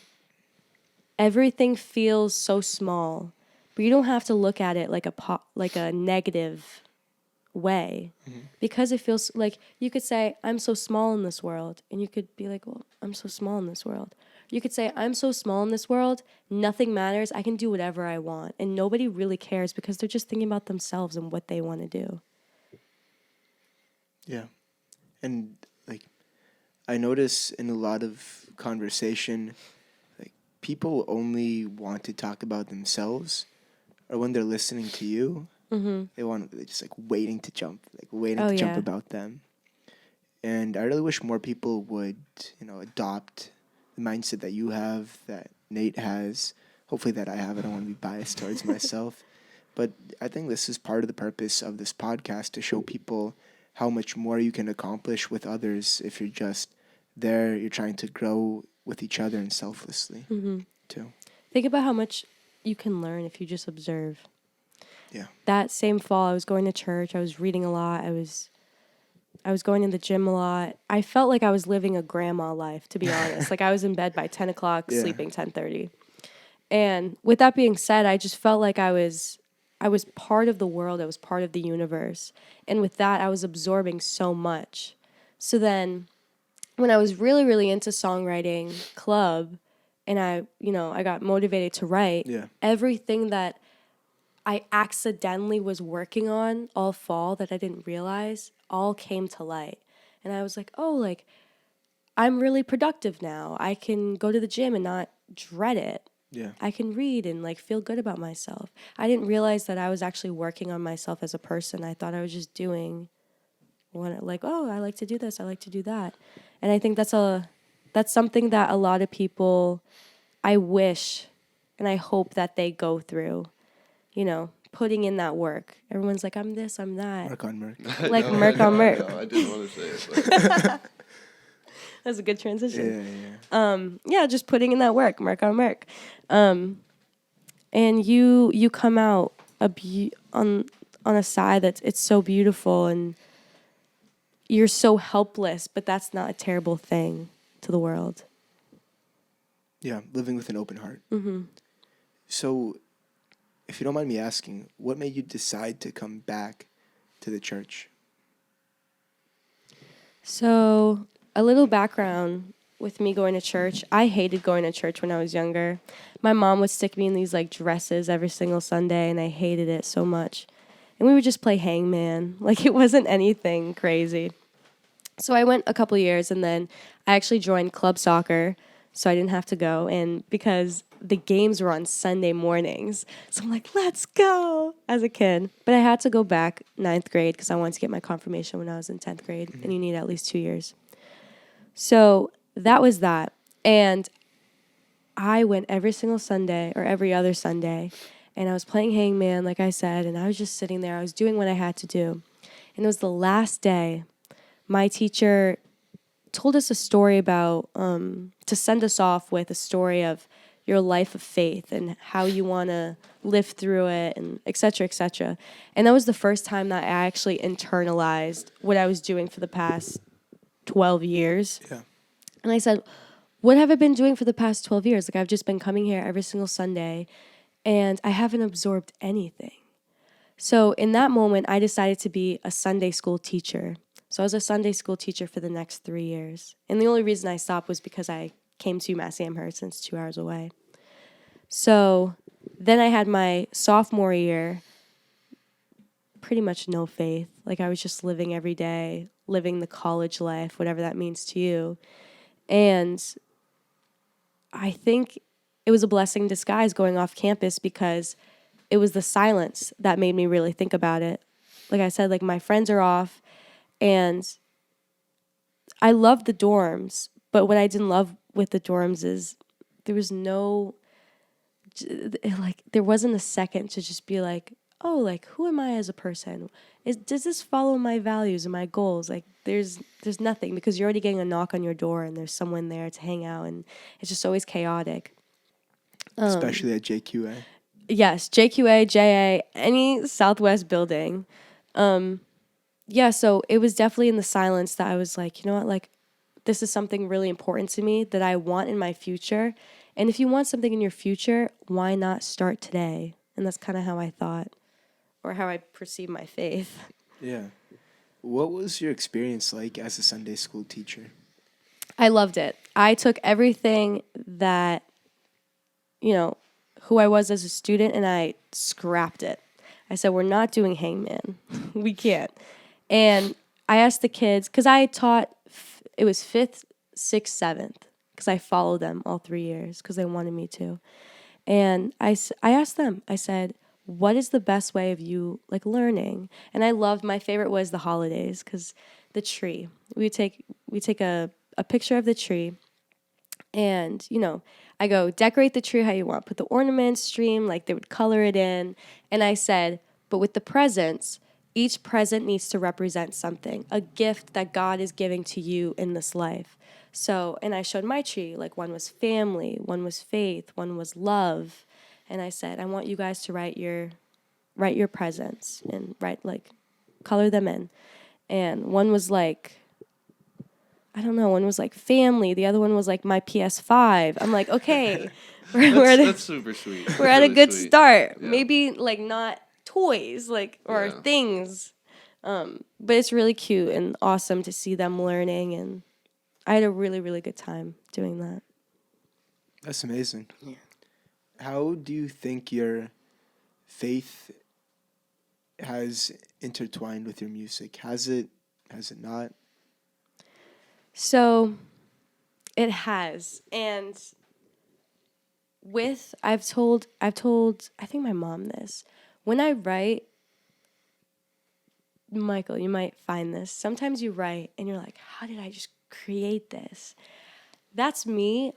S1: everything feels so small. But you don't have to look at it like a negative way. Mm-hmm. Because it feels like you could say, I'm so small in this world. And you could be like, well, I'm so small in this world. You could say, I'm so small in this world, nothing matters. I can do whatever I want. And nobody really cares because they're just thinking about themselves and what they want to do.
S3: Yeah. And, like, I notice in a lot of conversation, like, people only want to talk about themselves, or when they're listening to you, they're just, like, waiting to jump about them. And I really wish more people would, adopt the mindset that you have, that Nate has, hopefully that I have. I don't want to be biased towards myself. But I think this is part of the purpose of this podcast, to show people how much more you can accomplish with others if you're just there, you're trying to grow with each other and selflessly, too.
S1: Think about how much you can learn if you just observe.
S3: Yeah.
S1: That same fall, I was going to church. I was reading a lot. I was going to the gym a lot. I felt like I was living a grandma life, to be honest. Like, I was in bed by 10 o'clock, sleeping 10:30. And with that being said, I just felt like I was part of the world. I was part of the universe. And with that, I was absorbing so much. So then when I was really, really into songwriting club, and I got motivated to write, everything that I accidentally was working on all fall that I didn't realize all came to light. And I was like, oh, like, I'm really productive now. I can go to the gym and not dread it.
S3: Yeah.
S1: I can read and like feel good about myself. I didn't realize that I was actually working on myself as a person. I thought I was just doing what, like, oh, I like to do this, I like to do that. And I think that's something that a lot of people, I wish and I hope that they go through, you know, putting in that work. Everyone's like, I'm this, I'm that.
S3: Merc on Merc.
S1: Like
S2: No,
S1: Merc
S2: I
S1: on
S2: know,
S1: Merc.
S2: I know. I didn't want to say it, but
S1: That's a good transition.
S3: Yeah.
S1: Yeah, just putting in that work, Merc on Merc. And you come out on a side that's it's so beautiful, and you're so helpless, but that's not a terrible thing to the world.
S3: Yeah, living with an open heart.
S1: Mm-hmm.
S3: So, if you don't mind me asking, what made you decide to come back to the church?
S1: So, a little background with me going to church. I hated going to church when I was younger. My mom would stick me in these like dresses every single Sunday, and I hated it so much. And we would just play hangman. Like, it wasn't anything crazy. So I went a couple years, and then I actually joined club soccer, so I didn't have to go. And because the games were on Sunday mornings, so I'm like, let's go as a kid. But I had to go back 9th grade because I wanted to get my confirmation when I was in 10th grade, and you need at least 2 years. So that was that. And I went every single Sunday or every other Sunday, and I was playing hangman, like I said, and I was just sitting there. I was doing what I had to do. And it was the last day. My teacher told us a story about, to send us off with a story of your life of faith and how you want to live through it, and et cetera, et cetera. And that was the first time that I actually internalized what I was doing for the past 12 years.
S3: Yeah.
S1: And I said, what have I been doing for the past 12 years? Like, I've just been coming here every single Sunday, and I haven't absorbed anything. So in that moment, I decided to be a Sunday school teacher. So I was a Sunday school teacher for the next 3 years. And the only reason I stopped was because I came to UMass Amherst, and it's 2 hours away. So then I had my sophomore year, pretty much no faith. Like, I was just living every day, living the college life, whatever that means to you. And I think it was a blessing in disguise going off campus, because it was the silence that made me really think about it. Like I said, like, my friends are off, and I loved the dorms, but what I didn't love with the dorms is there was no, like, there wasn't a second to just be like, oh, like, who am I as a person? Does this follow my values and my goals? Like, there's nothing, because you're already getting a knock on your door, and there's someone there to hang out, and it's just always chaotic.
S3: Especially at JQA.
S1: Yes, JQA, JA, any Southwest building. Yeah, so it was definitely in the silence that I was like, you know what, like, this is something really important to me that I want in my future. And if you want something in your future, why not start today? And that's kind of how I thought, or how I perceive my faith.
S3: Yeah. What was your experience like as a Sunday school teacher?
S1: I loved it. I took everything that, you know, who I was as a student, and I scrapped it. I said, we're not doing hangman. We can't. And I asked the kids, because I taught, it was 5th, 6th, 7th, because I followed them all 3 years because they wanted me to. And I asked them, I said, what is the best way of you, like, learning? And I loved, my favorite was the holidays, because the tree. We take a picture of the tree, and, you know, I go, decorate the tree how you want. Put the ornaments, stream, like, they would color it in. And I said, but with the presents, each present needs to represent something, a gift that God is giving to you in this life. So, and I showed my tree, like, one was family, one was faith, one was love. And I said, I want you guys to write your presents and color them in. And one was like, I don't know, one was like family, the other one was like my PS5. I'm like, okay,
S2: that's super sweet.
S1: we're at a
S2: Really
S1: good
S2: sweet.
S1: start.
S2: Yeah.
S1: Maybe, like, not toys, like, or
S2: Yeah.
S1: things. But it's really cute and awesome to see them learning, and I had a really, really good time doing that.
S3: That's amazing.
S1: Yeah.
S3: How do you think your faith has intertwined with your music? Has it not?
S1: So it has. And I've told I think my mom this. When I write, Michael, you might find this. Sometimes you write and you're like, how did I just create this? That's me,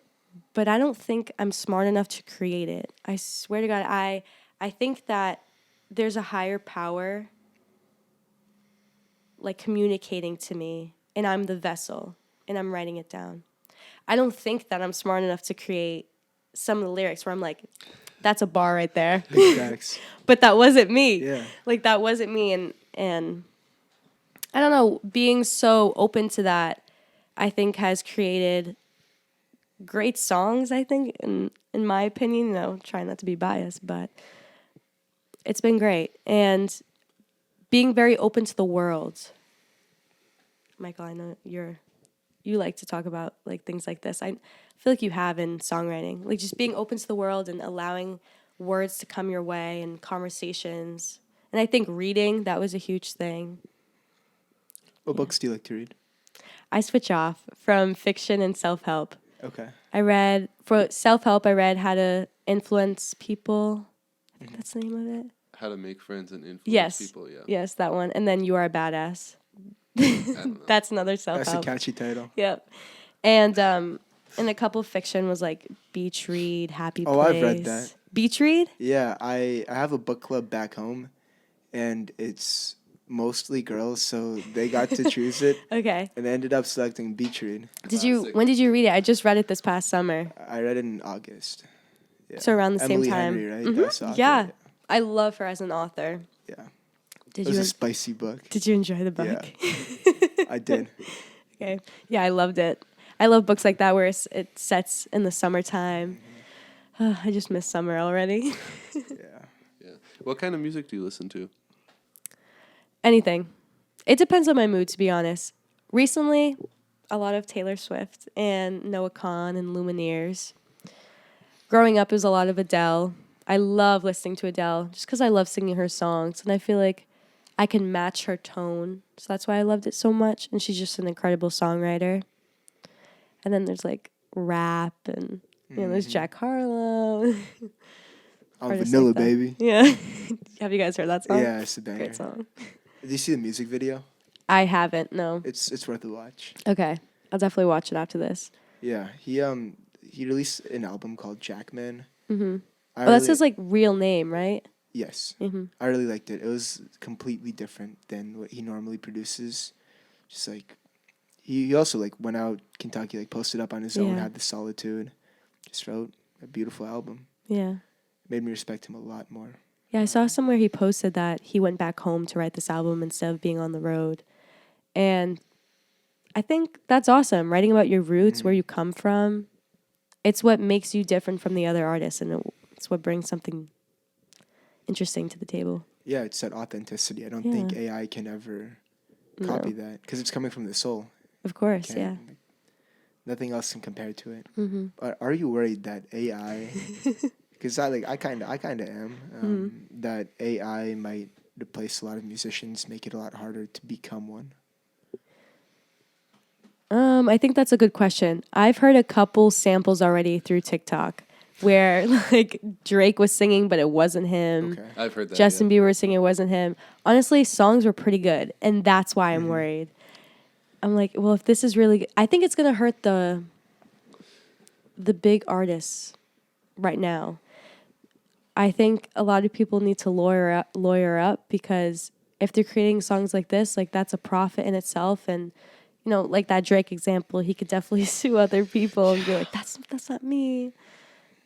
S1: but I don't think I'm smart enough to create it. I swear to God, I think that there's a higher power like communicating to me, and I'm the vessel and I'm writing it down. I don't think that I'm smart enough to create some of the lyrics where I'm like, that's a bar right there.
S3: Big facts.
S1: But that wasn't me.
S3: Yeah.
S1: Like that wasn't me, and I don't know, being so open to that I think has created great songs, I think, in my opinion, trying not to be biased, but it's been great. And being very open to the world. Michael, I know you like to talk about like things like this. I feel like you have in songwriting, like just being open to the world and allowing words to come your way and conversations. And I think reading, that was a huge thing.
S3: What books do you like to read?
S1: I switch off from fiction and self-help.
S3: Okay.
S1: For self-help, I read How to Influence People. I think that's the name of it.
S2: How to Make Friends and Influence People, yeah.
S1: Yes, that one. And then You Are a Badass.
S2: I don't know.
S1: That's another self-help.
S3: That's a catchy title.
S1: Yep. And a couple of fiction was like Beach Read, Happy Place.
S3: Oh, I've read that.
S1: Beach Read?
S3: Yeah, I have a book club back home, and it's mostly girls, so they got to choose it.
S1: Okay.
S3: And they ended up selecting Beach Read.
S1: When did you read it? I just read it this past summer.
S3: I read it in August. Yeah.
S1: So around the
S3: Emily
S1: same time.
S3: Henry, right?
S1: Mm-hmm.
S3: That's the author,
S1: Yeah. I love her as an author.
S3: Yeah.
S1: Did
S3: It was
S1: you
S3: a spicy book.
S1: Did you enjoy the book?
S3: Yeah. I did.
S1: Okay. Yeah, I loved it. I love books like that where it sets in the summertime. I just miss summer already.
S3: Yeah.
S2: What kind of music do you listen to?
S1: Anything. It depends on my mood, to be honest. Recently, a lot of Taylor Swift and Noah Kahan and Lumineers. Growing up, it was a lot of Adele. I love listening to Adele just because I love singing her songs. And I feel like I can match her tone. So that's why I loved it so much. And she's just an incredible songwriter. And then there's like rap and, there's Jack Harlow.
S3: Vanilla
S1: like
S3: Baby.
S1: Yeah. Have you guys heard that song?
S3: Yeah, it's a banger.
S1: Great song.
S3: Did you see the music video?
S1: I haven't, no.
S3: It's worth a watch.
S1: Okay. I'll definitely watch it after this.
S3: Yeah, he released an album called Jackman.
S1: Mm-hmm. That's his like real name, right?
S3: Yes.
S1: Mm-hmm.
S3: I really liked it. It was completely different than what he normally produces. Just like he also like went out Kentucky, like posted up on his own, had the Solitude. Just wrote a beautiful album.
S1: Yeah.
S3: Made me respect him a lot more.
S1: Yeah, I saw somewhere he posted that he went back home to write this album instead of being on the road. And I think that's awesome. Writing about your roots, where you come from. It's what makes you different from the other artists, and it's what brings something interesting to the table.
S3: Yeah, it's that authenticity. I don't think AI can ever copy that because it's coming from the soul.
S1: Of course, yeah.
S3: Nothing else can compare to it.
S1: Mm-hmm.
S3: But are you worried that AI? Because I kind of am. That AI might replace a lot of musicians, make it a lot harder to become one.
S1: I think that's a good question. I've heard a couple samples already through TikTok where like Drake was singing, but it wasn't him.
S3: Okay.
S2: I've heard that.
S1: Justin Bieber was singing, it wasn't him. Honestly, songs were pretty good, and that's why I'm worried. I'm like, well, if this is really good, I think it's gonna hurt the big artists right now. I think a lot of people need to lawyer up because if they're creating songs like this, like that's a profit in itself, and like that Drake example, he could definitely sue other people and be like, that's not me.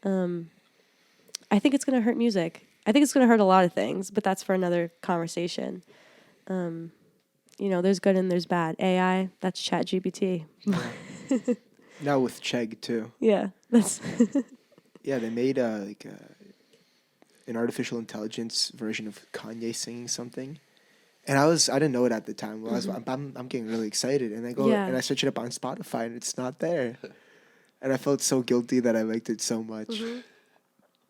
S1: I think it's gonna hurt music. I think it's gonna hurt a lot of things, but that's for another conversation. There's good and there's bad. AI, that's ChatGPT.
S3: Now with Chegg too.
S1: Yeah, that's.
S3: Yeah, they made an artificial intelligence version of Kanye singing something. And I didn't know it at the time. Well, I'm getting really excited, and I go and I search it up on Spotify, and it's not there. And I felt so guilty that I liked it so much. Mm-hmm.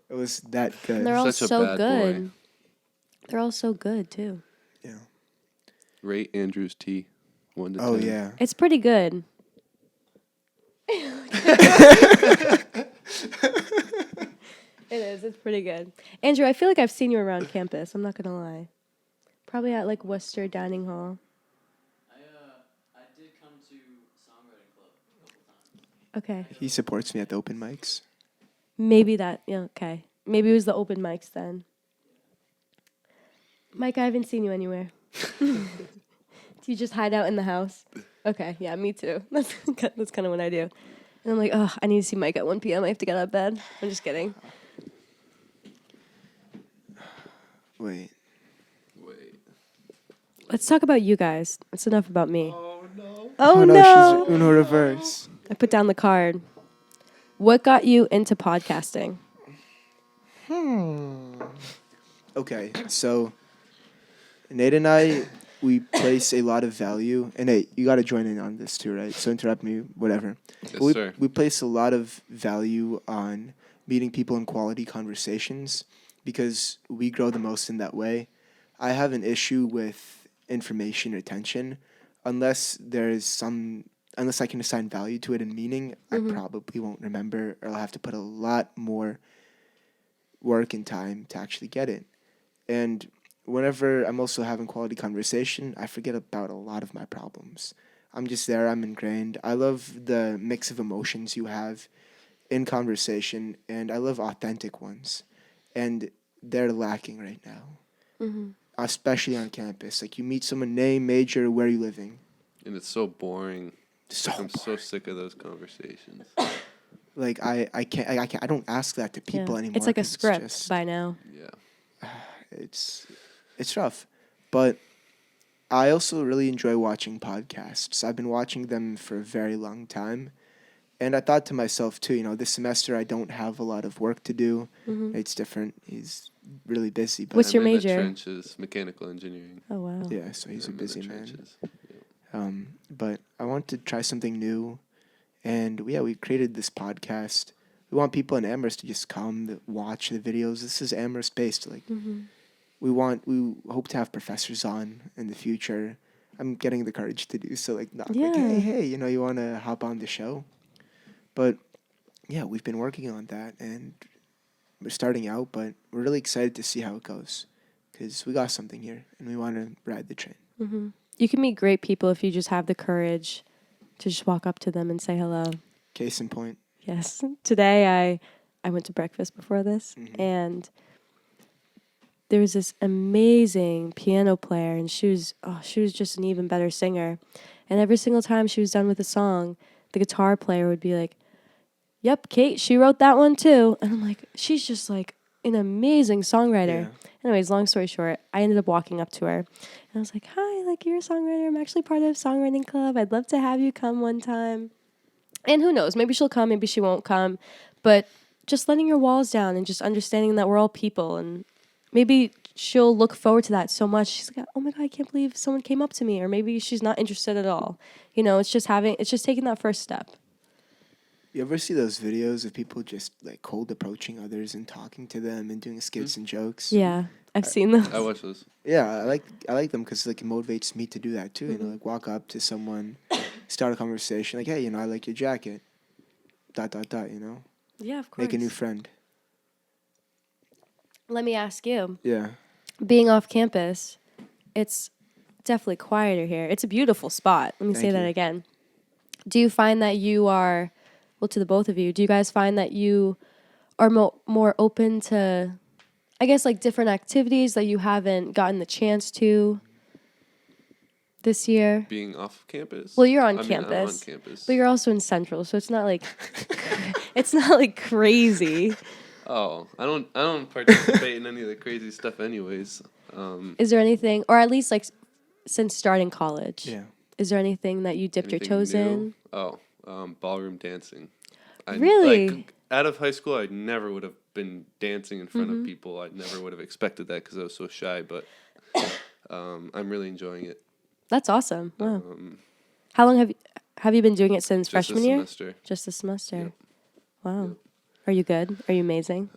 S3: It was that good.
S1: And they're all
S2: Such a
S1: so
S2: bad
S1: good.
S2: boy.
S1: They're all so good too.
S3: Yeah.
S2: Rate Andrew's tea, 1 to 10.
S3: Oh yeah.
S1: It's pretty good. It is. It's pretty good. Andrew, I feel like I've seen you around campus. I'm not gonna lie. Probably at like Worcester Dining Hall.
S4: I did come to songwriting club a couple times.
S1: Okay.
S3: He supports me at the open mics.
S1: Maybe that. Yeah. Okay. Maybe it was the open mics then. Mike, I haven't seen you anywhere. Do you just hide out in the house? Okay. Yeah. Me too. That's kind of what I do. And I'm like, oh, I need to see Mike at 1 p.m. I have to get out of bed. I'm just kidding.
S3: Wait.
S1: Let's talk about you guys. That's enough about me.
S2: Oh no.
S1: Oh no!
S3: She's Uno reverse.
S1: I put down the card. What got you into podcasting?
S3: Okay, so Nate and I, we place a lot of value, and Nate, you got to join in on this too, right? So interrupt me, whatever.
S2: Yes, sir.
S3: We place a lot of value on meeting people in quality conversations because we grow the most in that way. I have an issue with information retention unless I can assign value to it and meaning. I probably won't remember, or I'll have to put a lot more work and time to actually get it. And whenever I'm also having quality conversation, I forget about a lot of my problems. I'm just there, I'm ingrained. I love the mix of emotions you have in conversation, and I love authentic ones. And they're lacking right now, especially on campus. Like, you meet someone, name, major, where are you living?
S2: And it's so boring.
S3: So
S2: I'm so sick of those conversations.
S3: like I can't I don't ask that to people anymore.
S1: It's like a
S3: 'cause
S1: script
S3: just-
S1: by now.
S2: Yeah.
S3: it's rough. But I also really enjoy watching podcasts. I've been watching them for a very long time. And I thought to myself too, this semester I don't have a lot of work to do. It's different. He's really busy. But
S1: What's your
S2: I'm in
S1: major?
S2: the trenches, mechanical engineering.
S1: Oh wow.
S3: yeah, so he's a
S2: I'm in the
S3: busy man.
S2: trenches.
S3: But I want to try something new. And we created this podcast. We want people in Amherst to just come, watch the videos. This is Amherst based. Like, we hope to have professors on in the future. I'm getting the courage to do so. Like, not like,
S1: Yeah.
S3: hey, you want to hop on the show? But yeah, we've been working on that, and we're starting out. But we're really excited to see how it goes, because we got something here, and we want to ride the train.
S1: You can meet great people if you just have the courage to just walk up to them and say hello.
S3: Case in point.
S1: Yes. Today I went to breakfast before this, and there was this amazing piano player, and she was just an even better singer. And every single time she was done with a song, the guitar player would be like, "Yep, Kate, she wrote that one too." And I'm like, she's just like an amazing songwriter.
S3: Yeah.
S1: Anyways, long story short, I ended up walking up to her, and I was like, "Hi, like, you're a songwriter. I'm actually part of songwriting club. I'd love to have you come one time." And who knows, maybe she'll come, maybe she won't come. But just letting your walls down and just understanding that we're all people, and maybe she'll look forward to that so much. She's like, "Oh my God, I can't believe someone came up to me." Or maybe she's not interested at all. It's just taking that first step.
S3: You ever see those videos of people just like cold approaching others and talking to them and doing skits and jokes?
S1: Yeah, I've seen those.
S2: I watch those.
S3: Yeah, I like them because like it motivates me to do that too. Like walk up to someone, start a conversation like, "Hey, I like your jacket." ...
S1: Yeah, of course.
S3: Make a new friend.
S1: Let me ask you,
S3: Yeah.
S1: being off campus, it's definitely quieter here. It's a beautiful spot. Let me
S3: Thank
S1: say that
S3: you.
S1: again. Do you find that you are, to the both of you, do you guys find that you are more open to, I guess, like different activities that you haven't gotten the chance to this year?
S2: Being off campus?
S1: Well, you're on
S2: I'm on
S1: campus.
S2: campus.
S1: But you're also in Central, so it's not like it's not like crazy.
S2: Oh, I don't participate in any of the crazy stuff anyways.
S1: Is there anything, or at least like since starting college?
S3: Yeah.
S1: Is there anything that you dipped your
S2: Anything
S1: toes
S2: new?
S1: in?
S2: Oh, ballroom dancing.
S1: Really?
S2: Like, out of high school, I never would have been dancing in front of people. I never would have expected that because I was so shy, but I'm really enjoying it.
S1: That's awesome. Wow. How long have you been doing it since
S2: Just
S1: freshman
S2: a
S1: year?
S2: semester.
S1: Just a semester.
S2: Yep.
S1: Wow.
S2: Yep.
S1: Are you good? Are you amazing?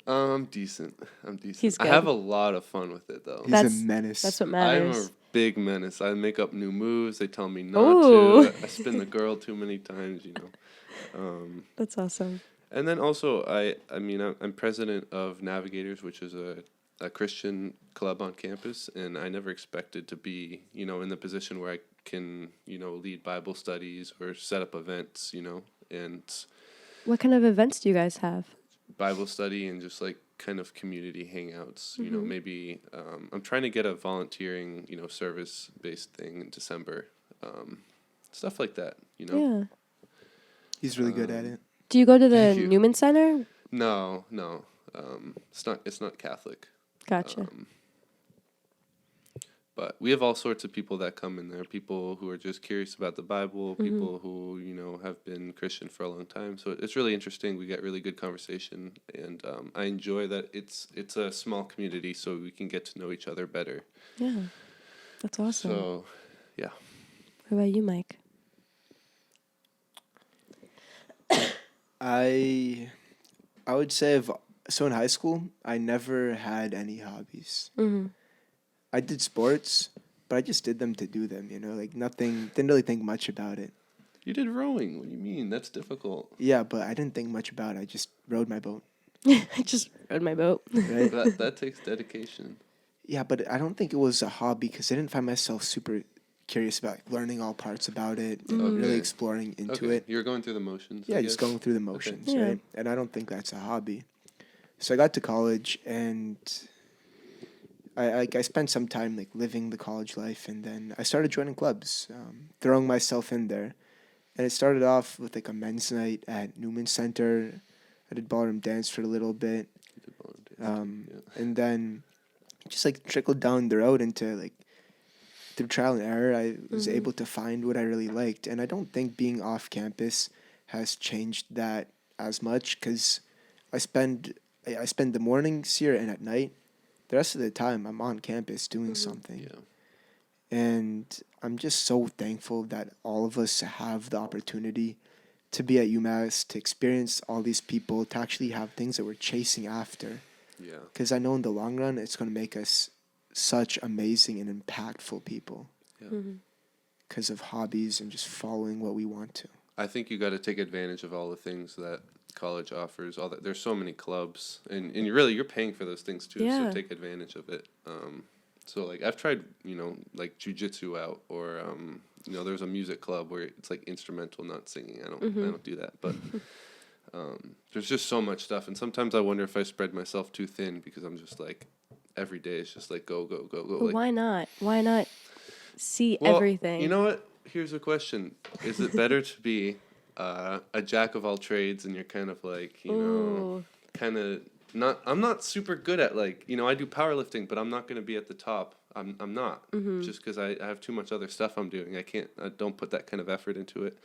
S2: Decent. I'm decent.
S1: He's
S2: I have
S1: good.
S2: a lot of fun with it though.
S3: He's
S1: That's-
S3: a menace.
S1: That's what
S2: I'm
S1: matters.
S2: a big menace. I make up new moves. They tell me not
S1: Ooh.
S2: to. I spin the girl too many times, you know.
S1: That's awesome.
S2: And then also, I mean, I'm president of Navigators, which is a Christian club on campus, and I never expected to be, you know, in the position where I can, you know, lead Bible studies or set up events, you know, and
S1: What kind of events do you guys have?
S2: Bible study and just like kind of community hangouts, you know, maybe I'm trying to get a volunteering, you know, service based thing in December, stuff like that, you know.
S1: Yeah.
S3: He's really good at it.
S1: Do you go to the
S2: Thank you.
S1: Newman Center?
S2: No, it's not Catholic.
S1: Gotcha.
S2: But we have all sorts of people that come in there, people who are just curious about the Bible,
S1: Mm-hmm.
S2: people who, you know, have been Christian for a long time. So it's really interesting. We get really good conversation, and I enjoy that it's a small community, so we can get to know each other better.
S1: Yeah. That's awesome.
S2: So, yeah.
S1: What about you, Mike?
S3: I would say so in high school, I never had any hobbies.
S1: Mm-hmm.
S3: I did sports, but I just did them to do them, you know, like nothing, didn't really think much about it.
S2: You did rowing. What do you mean? That's difficult.
S3: Yeah, but I didn't think much about it. I just rode my boat,
S1: I just rode my boat.
S3: right?
S2: That takes dedication.
S3: Yeah, but I don't think it was a hobby because I didn't find myself super curious about like, learning all parts about it and
S2: Okay.
S3: really exploring into
S2: Okay,
S3: it.
S2: you're going through the motions.
S3: Yeah,
S2: I
S3: just
S2: guess.
S3: going through the motions,
S1: Yeah.
S3: right? And I don't think that's a hobby. So I got to college and I spent some time like living the college life, and then I started joining clubs, throwing myself in there. And it started off with like a men's night at Newman Center. I did ballroom dance for a little bit,
S2: You did volunteer, yeah.
S3: and then just like trickled down the road into like through trial and error. I was able to find what I really liked, and I don't think being off campus has changed that as much because I spend the mornings here and at night. The rest of the time, I'm on campus doing something.
S2: Yeah.
S3: And I'm just so thankful that all of us have the opportunity to be at UMass, to experience all these people, to actually have things that we're chasing after.
S2: Yeah.
S3: Because I know in the long run, it's going to make us such amazing and impactful people because of hobbies and just following what we want to.
S2: I think you got to take advantage of all the things that college offers. All that, there's so many clubs, and you're paying for those things too.
S1: Yeah.
S2: So take advantage of it. So like I've tried, you know, like jujitsu out, or you know, there's a music club where it's like instrumental, not singing. I don't do that, but there's just so much stuff, and sometimes I wonder if I spread myself too thin because I'm just like every day it's just like go.
S1: But
S2: Like,
S1: why not? Why not see
S2: well,
S1: everything?
S2: You know what? Here's a question: is it better to be a jack of all trades, and you're kind of like, you know,
S1: Ooh.
S2: kind of not? I'm not super good at, like, you know, I do powerlifting, but I'm not going to be at the top. I'm not, just because I have too much other stuff I'm doing. I don't put that kind of effort into it.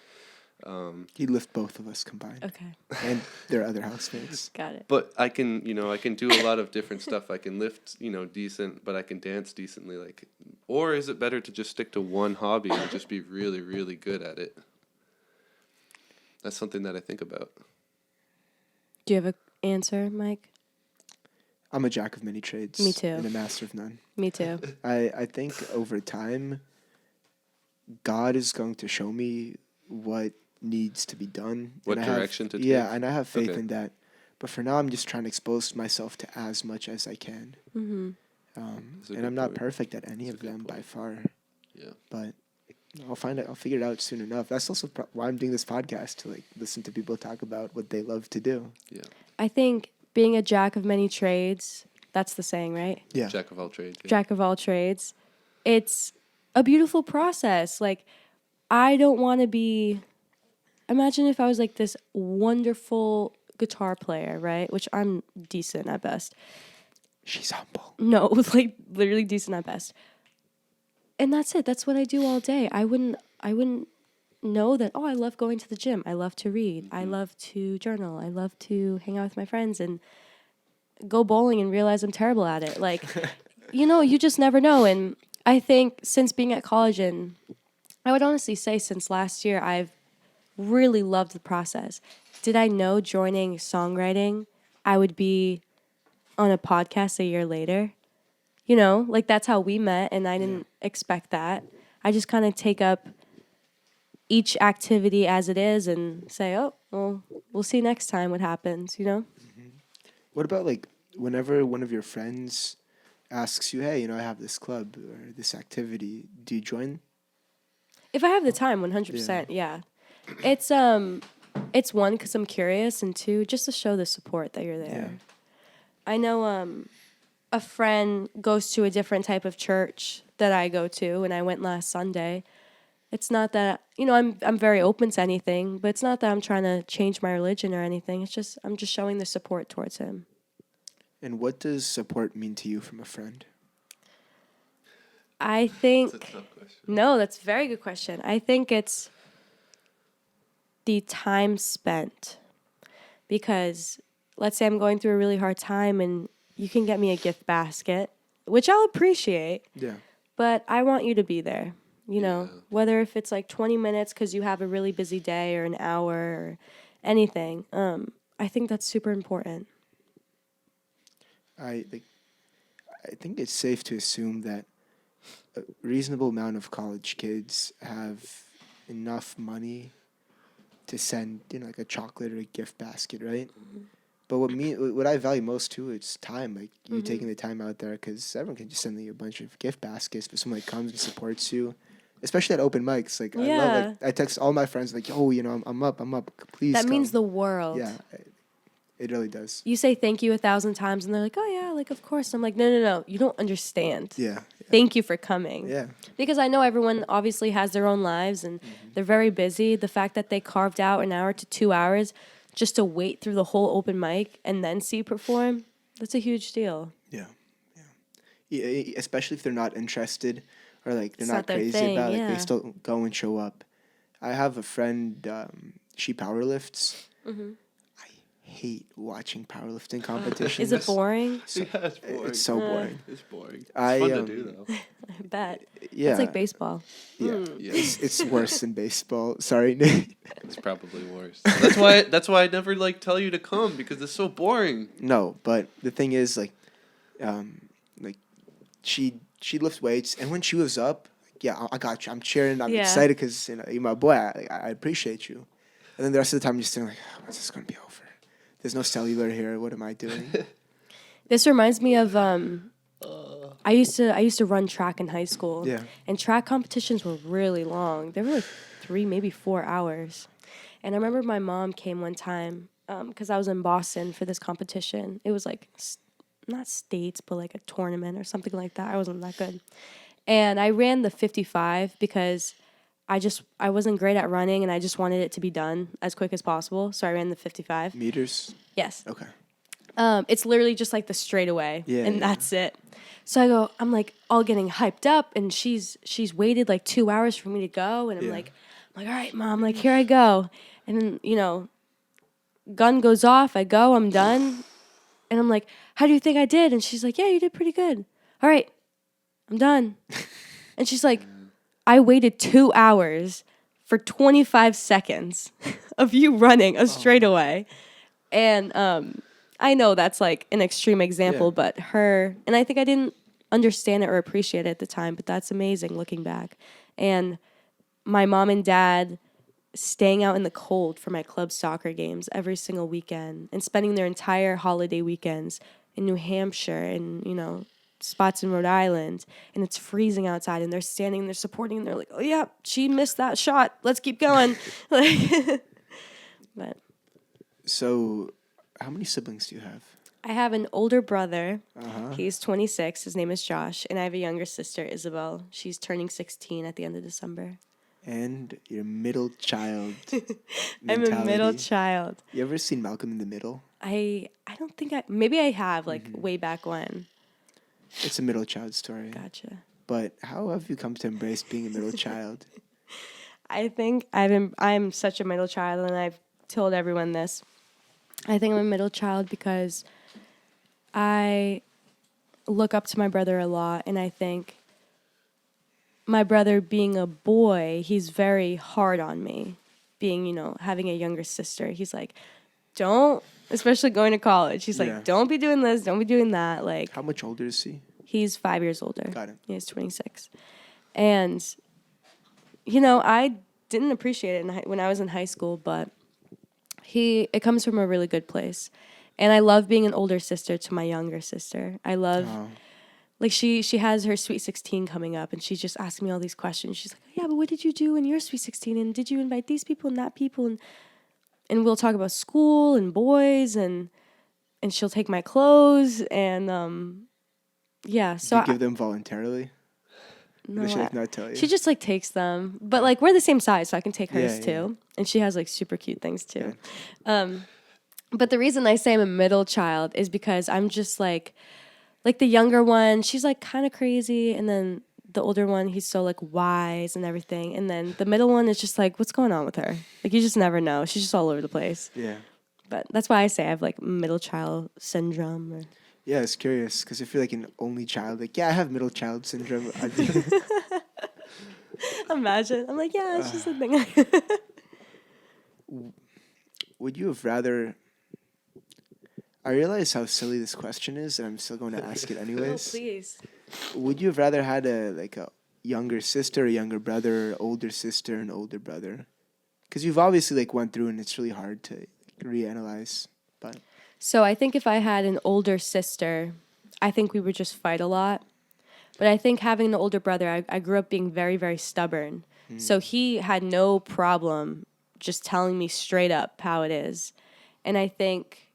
S3: He'd lift both of us combined.
S1: Okay.
S3: And their other housemates.
S1: Got it.
S2: But I can do a lot of different stuff. I can lift, you know, decent, but I can dance decently. Like, or is it better to just stick to one hobby and just be really, really good at it? That's something that I think about.
S1: Do you have an answer, Mike?
S3: I'm a jack of many trades.
S1: Me too.
S3: And a master of none.
S1: Me too.
S3: I think over time, God is going to show me what needs to be done.
S2: What
S3: and I have-
S2: direction to
S3: Yeah,
S2: take?
S3: and I have faith
S2: Okay.
S3: in that. But for now, I'm just trying to expose myself to as much as I can.
S1: Mm-hmm.
S2: That's a
S3: And
S2: good
S3: I'm not
S2: point.
S3: perfect at any
S2: That's a
S3: of
S2: good
S3: them by
S2: point.
S3: far.
S2: Yeah.
S3: But I'll find it. I'll figure it out soon enough. That's also why I'm doing this podcast, to like listen to people talk about what they love to do.
S2: Yeah.
S1: I think being a jack of many trades, that's the saying, right?
S3: Yeah.
S2: Jack of all trades. Yeah.
S1: Jack of all trades. It's a beautiful process. Like, I don't want to be. Imagine if I was like this wonderful guitar player, right? Which I'm decent at best.
S3: She's humble.
S1: No, like literally decent at best. And that's it. That's what I do all day. I wouldn't know that, oh, I love going to the gym. I love to read. I love to journal. I love to hang out with my friends and go bowling and realize I'm terrible at it. Like, you just never know. And I think since being at college, and I would honestly say since last year, I've really loved the process. Did I know joining songwriting I would be on a podcast a year later. You know, like that's how we met, and I didn't expect that. I just kind of take up each activity as it is and say, oh, well, we'll see next time what happens, you know?
S3: What about like whenever one of your friends asks you, hey, I have this club or this activity, do you join?
S1: If I have the time, 100%, yeah. It's one, because I'm curious, and two, just to show the support that you're there.
S3: Yeah.
S1: I know a friend goes to a different type of church that I go to, and I went last Sunday. It's not that, I'm very open to anything, but it's not that I'm trying to change my religion or anything. It's just, I'm just showing the support towards him.
S3: And what does support mean to you from a friend?
S1: I think,
S2: That's a tough question.
S1: no, that's a very good question. I think it's the time spent, because let's say I'm going through a really hard time and you can get me a gift basket, which I'll appreciate,
S3: Yeah.
S1: but I want you to be there,
S2: Yeah.
S1: whether if it's like 20 minutes because you have a really busy day or an hour or anything. I think that's super important.
S3: I think it's safe to assume that a reasonable amount of college kids have enough money to send, like a chocolate or a gift basket, right?
S1: Mm-hmm.
S3: But what I value most too, it's time. Like you taking the time out there, because everyone can just send you a bunch of gift baskets, but someone that comes and supports you, especially at open mics. Like I love, like I text all my friends like, oh, I'm up, please.
S1: That
S3: come.
S1: means the world.
S3: Yeah, it really does.
S1: You say thank you 1,000 times and they're like, oh yeah, like of course. I'm like, no, you don't understand.
S3: Yeah.
S1: Thank you for coming.
S3: Yeah.
S1: Because I know everyone obviously has their own lives and they're very busy. The fact that they carved out an hour to 2 hours just to wait through the whole open mic and then see you perform, that's a huge deal.
S3: Yeah. Especially if they're not interested or like they're
S1: It's
S3: not
S1: not their
S3: crazy
S1: thing,
S3: about it,
S1: yeah.
S3: they still go and show up. I have a friend, she powerlifts. I hate watching powerlifting competitions.
S1: Is it boring?
S2: Yeah, it's boring.
S3: It's so boring.
S2: It's boring. It's
S3: I,
S2: fun to do though.
S1: I bet.
S3: Yeah.
S1: It's like baseball.
S3: Yeah.
S2: Yeah.
S3: It's worse than baseball. Sorry, Nate.
S2: It's probably worse. That's why I never like tell you to come, because it's so boring.
S3: No, but the thing is, like she lifts weights, and when she was up, yeah, I got you. I'm cheering. I'm
S1: Yeah.
S3: excited because you're my boy. I appreciate you. And then the rest of the time, I'm just thinking like, when's this gonna be over? There's no cellular here. What am I doing?
S1: This reminds me of I used to run track in high school.
S3: Yeah.
S1: And track competitions were really long. They were like 3, maybe 4 hours. And I remember my mom came one time because I was in Boston for this competition. It was like not states, but like a tournament or something like that. I wasn't that good. And I ran the 55 because I wasn't great at running and I just wanted it to be done as quick as possible. So I ran the 55.
S3: Meters.
S1: Yes.
S3: Okay.
S1: It's literally just like the straightaway,
S3: Yeah,
S1: and
S3: yeah.
S1: that's it. So I'm like all getting hyped up, and she's waited like 2 hours for me to go, and I'm
S3: Yeah.
S1: like, all right, Mom, like here I go, and then gun goes off, I go, I'm done, and I'm like, how do you think I did? And she's like, yeah, you did pretty good. All right, I'm done, and she's like, I waited 2 hours for 25 seconds of you running a straightaway, and I know that's like an extreme example,
S3: Yeah.
S1: but and I think I didn't understand it or appreciate it at the time, but that's amazing looking back. And my mom and dad staying out in the cold for my club soccer games every single weekend and spending their entire holiday weekends in New Hampshire and, spots in Rhode Island, and it's freezing outside and they're standing, they're supporting, and they're like, oh yeah, she missed that shot. Let's keep going. But
S3: So, how many siblings do you have?
S1: I have an older brother.
S3: Uh-huh.
S1: He's 26. His name is Josh. And I have a younger sister, Isabel. She's turning 16 at the end of December.
S3: And your middle child.
S1: I'm a middle
S3: mentality.
S1: child.
S3: You ever seen Malcolm in the Middle?
S1: I don't think maybe I have, like, way back when.
S3: It's a middle child story.
S1: Gotcha.
S3: But how have you come to embrace being a middle child?
S1: I think I'm such a middle child, and I've told everyone this. I think I'm a middle child because I look up to my brother a lot, and I think my brother being a boy, he's very hard on me. Being, having a younger sister, he's like, don't especially going to college. He's
S3: Yeah.
S1: like, don't be doing this, don't be doing that. Like,
S3: How much older is he?
S1: he's 5 years older.
S3: Got it.
S1: He's 26. And, you know, I didn't appreciate it when I was in high school, but it comes from a really good place. And I love being an older sister to my younger sister. I love,
S3: Oh.
S1: like, she has her Sweet 16 coming up, and she's just asking me all these questions. She's like, yeah, but what did you do in your Sweet 16? And did you invite these people and that people? And we'll talk about school and boys, and she'll take my clothes, and yeah.
S3: Do
S1: So
S3: you give them voluntarily?
S1: no,
S3: Or does she like not tell you?
S1: she just like takes them, but like we're the same size, so I can take hers
S3: Yeah,
S1: too. And she has like super cute things too. But the reason I say I'm a middle child is because I'm just like the younger one, she's like kind of crazy, and then the older one, he's so like wise and everything, and then the middle one is just like, what's going on with her? Like you just never know. She's just all over the place.
S3: Yeah.
S1: But that's why I say I have like middle child syndrome. Or
S3: Yeah, it's curious because if you're like an only child, like, yeah, I have middle child syndrome. I do.
S1: imagine, I'm like, yeah, it's just a thing.
S3: Would you have rather? I realize how silly this question is, and I'm still going to ask it
S1: Oh,
S3: anyways.
S1: please.
S3: Would you have rather had a younger sister, a younger brother, older sister, and older brother? Because you've obviously like went through, and it's really hard to reanalyze. But
S1: So I think if I had an older sister, I think we would just fight a lot. But I think having an older brother, I grew up being very, very stubborn. So he had no problem just telling me straight up how it is. And I think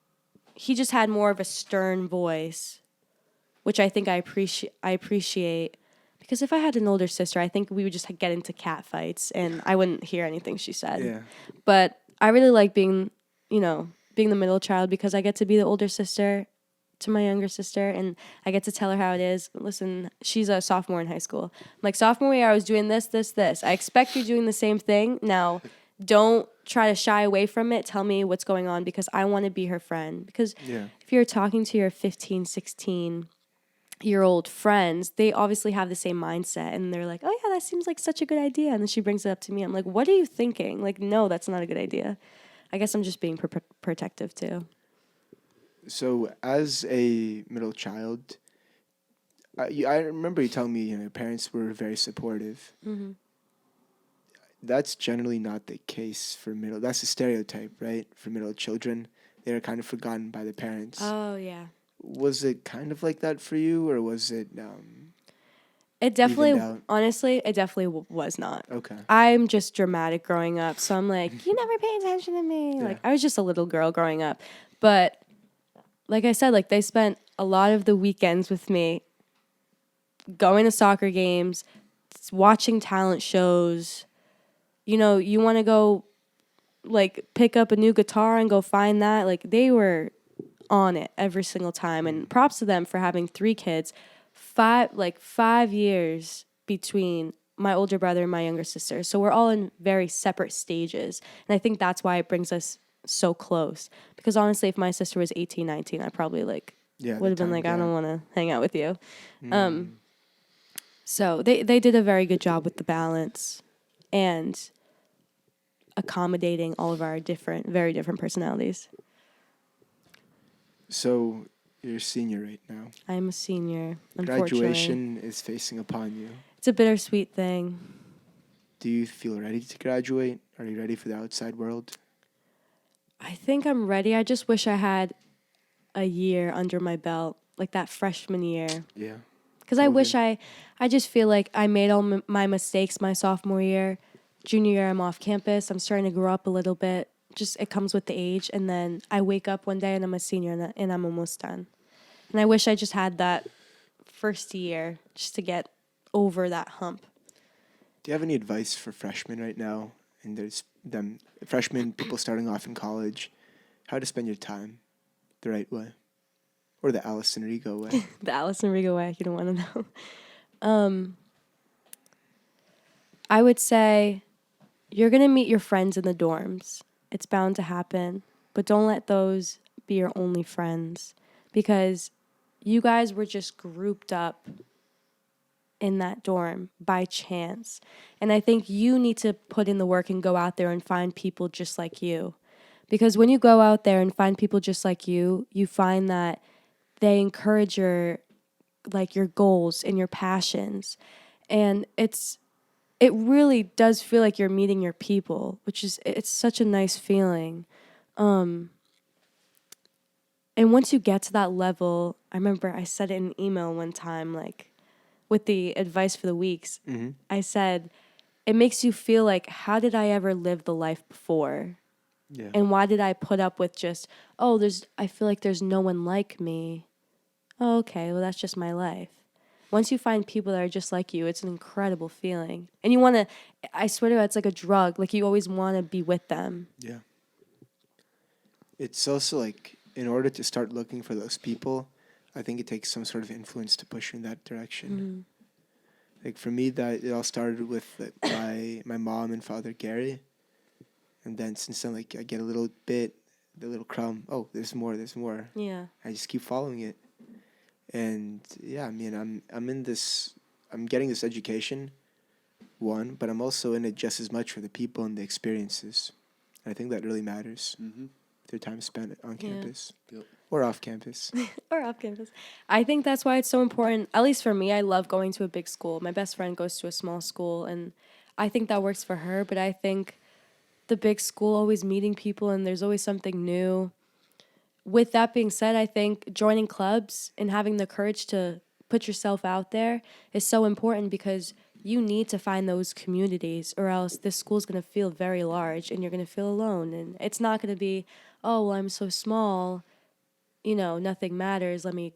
S1: he just had more of a stern voice, which I think I appreciate. Because if I had an older sister, I think we would just get into cat fights and I wouldn't hear anything she said.
S3: yeah,
S1: But I really like being the middle child because I get to be the older sister to my younger sister, and I get to tell her how it is. Listen, she's a sophomore in high school. I'm like, sophomore year, I was doing this, this, this. I expect you're doing the same thing. Now, don't try to shy away from it. Tell me what's going on because I want to be her friend. Because
S3: yeah,
S1: if you're talking to your 15, 16-year-old friends, they obviously have the same mindset, and they're like, oh, yeah, that seems like such a good idea. And then she brings it up to me. I'm like, what are you thinking? Like, no, that's not a good idea. I guess I'm just being protective, too.
S3: So as a middle child, I remember you telling me your parents were very supportive.
S1: Mm-hmm.
S3: That's generally not the case for middle. That's a stereotype, right? For middle children, they are kind of forgotten by the parents.
S1: Oh, yeah.
S3: Was it kind of like that for you, or was it?
S1: It definitely,
S3: evened out?
S1: honestly, it definitely was not.
S3: Okay.
S1: I'm just dramatic growing up, so I'm like, you never pay attention to me.
S3: Yeah.
S1: Like, I was just a little girl growing up. But like I said, like they spent a lot of the weekends with me going to soccer games, watching talent shows. You know, you want to go like pick up a new guitar and go find that. Like they were on it every single time. And props to them for having 3 kids, 5 years between my older brother and my younger sister. So we're all in very separate stages. And I think that's why it brings us so close. Because honestly, if my sister was 18, 19, I probably like
S3: Yeah.
S1: would have been like, I don't want to hang out with you. So they did a very good job with the balance and accommodating all of our very different personalities.
S3: So you're a senior right now.
S1: I'm a senior, unfortunately.
S3: Graduation is facing upon you.
S1: It's a bittersweet thing.
S3: Do you feel ready to graduate? Are you ready for the outside world?
S1: I think I'm ready. I just wish I had a year under my belt, like that freshman year.
S3: Yeah.
S1: Because I wish I just feel like I made all my mistakes my sophomore year. Junior year, I'm off campus. I'm starting to grow up a little bit. Just it comes with the age. And then I wake up one day and I'm a senior and I'm almost done. And I wish I just had that first year just to get over that hump.
S3: Do you have any advice for freshmen right now? And there's them freshmen, people starting off in college, how to spend your time the right way, or the Alyson Rego way?
S1: The Alyson Rego way, you don't want to know. I would say you're going to meet your friends in the dorms. It's bound to happen, but don't let those be your only friends because you guys were just grouped up in that dorm by chance. And I think you need to put in the work and go out there and find people just like you Because when you go out there and find people just like you find that they encourage your goals and your passions. And it really does feel like you're meeting your people, it's such a nice feeling. And once you get to that level, I remember I said it in an email one time, like with the advice for the weeks.
S3: Mm-hmm.
S1: I said, it makes you feel like, how did I ever live the life before?
S3: Yeah.
S1: And why did I put up with just, I feel like there's no one like me. Oh, okay, well, that's just my life. Once you find people that are just like you, it's an incredible feeling. And you want to, I swear to God, it's like a drug. Like, you always want to be with them.
S3: Yeah. It's also like, in order to start looking for those people, I think it takes some sort of influence to push you in that direction.
S1: Mm-hmm.
S3: Like for me, that it all started with my mom and father, Gary. And then since then, like I get a little bit, the little crumb. Oh, there's more.
S1: Yeah.
S3: I just keep following it. And yeah, I mean, I'm getting this education, one, but I'm also in it just as much for the people and the experiences. I think that really matters.
S2: Mm-hmm.
S3: Their time spent on campus.
S2: Yep.
S3: Or off campus.
S1: Or off campus. I think that's why it's so important. At least for me, I love going to a big school. My best friend goes to a small school, and I think that works for her. But I think the big school, always meeting people, and there's always something new. With that being said, I think joining clubs and having the courage to put yourself out there is so important, because you need to find those communities, or else this school's going to feel very large and you're going to feel alone. And it's not going to be, oh, well, I'm so small, nothing matters. Let me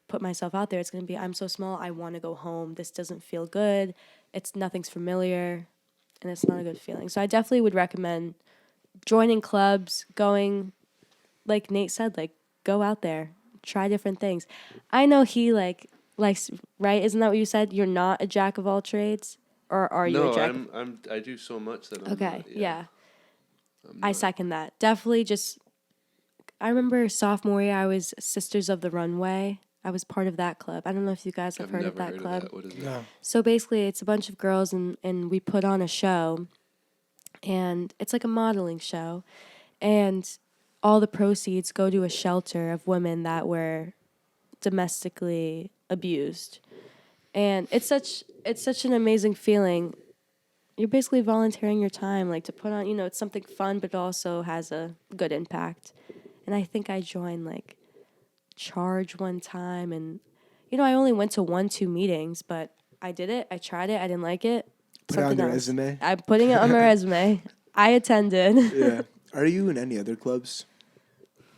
S1: put myself out there. It's going to be, I'm so small, I want to go home. This doesn't feel good. Nothing's familiar, and it's not a good feeling. So I definitely would recommend joining clubs, going, like Nate said, like, go out there, try different things. I know he likes, right? Isn't that what you said? You're not a jack of all trades, or are you a jack?
S2: No, I do so much that I'm
S1: Okay,
S2: not,
S1: yeah.
S2: I'm
S1: I
S2: not.
S1: second that. Definitely I remember sophomore year, I was Sisters of the Runway. I was part of that club. I don't know if you guys have
S2: I've
S1: heard
S2: never
S1: of that
S2: heard
S1: club.
S2: of that. What is it?
S3: No.
S1: So basically, it's a bunch of girls, and we put on a show, and it's like a modeling show, and all the proceeds go to a shelter of women that were domestically abused. And it's such an amazing feeling. You're basically volunteering your time, like, to put on, it's something fun, but also has a good impact. And I think I joined, like, Charge one time, and, I only went to 1-2 meetings, but I did it. I tried it. I didn't like it.
S3: Put it on
S1: Something
S3: the
S1: else.
S3: resume.
S1: I'm putting it on my resume. I attended.
S3: Yeah. Are you in any other clubs?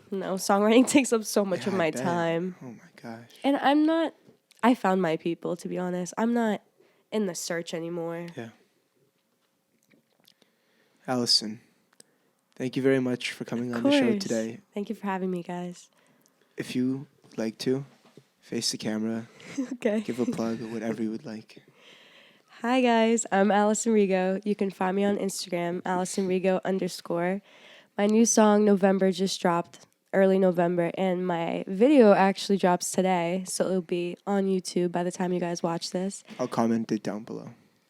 S1: No, songwriting takes up so much
S3: Yeah,
S1: of
S3: I
S1: my
S3: bet.
S1: time.
S3: Oh my gosh.
S1: And I found my people, to be honest. I'm not in the search anymore.
S3: Yeah. Alyson, thank you very much for coming on the show
S1: course.
S3: today.
S1: Thank you for having me, guys.
S3: If you would like to, face the camera,
S1: Okay.
S3: give a plug or whatever you would like.
S1: Hi, guys. I'm Alyson Rego. You can find me on Instagram, AlysonRego_. My new song, November, just dropped early November, and my video actually drops today, so it'll be on YouTube by the time you guys watch this.
S3: I'll comment it down below.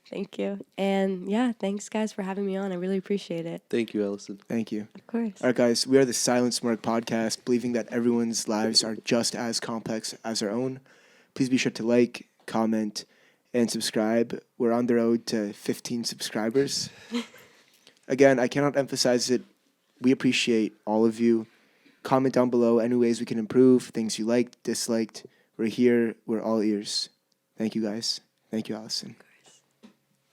S1: Thank you. And yeah, thanks, guys, for having me on. I really appreciate it.
S2: Thank you, Alyson.
S3: Thank you.
S1: Of course.
S3: All right, guys, we are the Silent Smart Podcast, believing that everyone's lives are just as complex as our own. Please be sure to like, comment, and subscribe. We're on the road to 15 subscribers. Again, I cannot emphasize it. We appreciate all of you. Comment down below any ways we can improve, things you liked, disliked. We're here. We're all ears. Thank you, guys. Thank you, Alyson.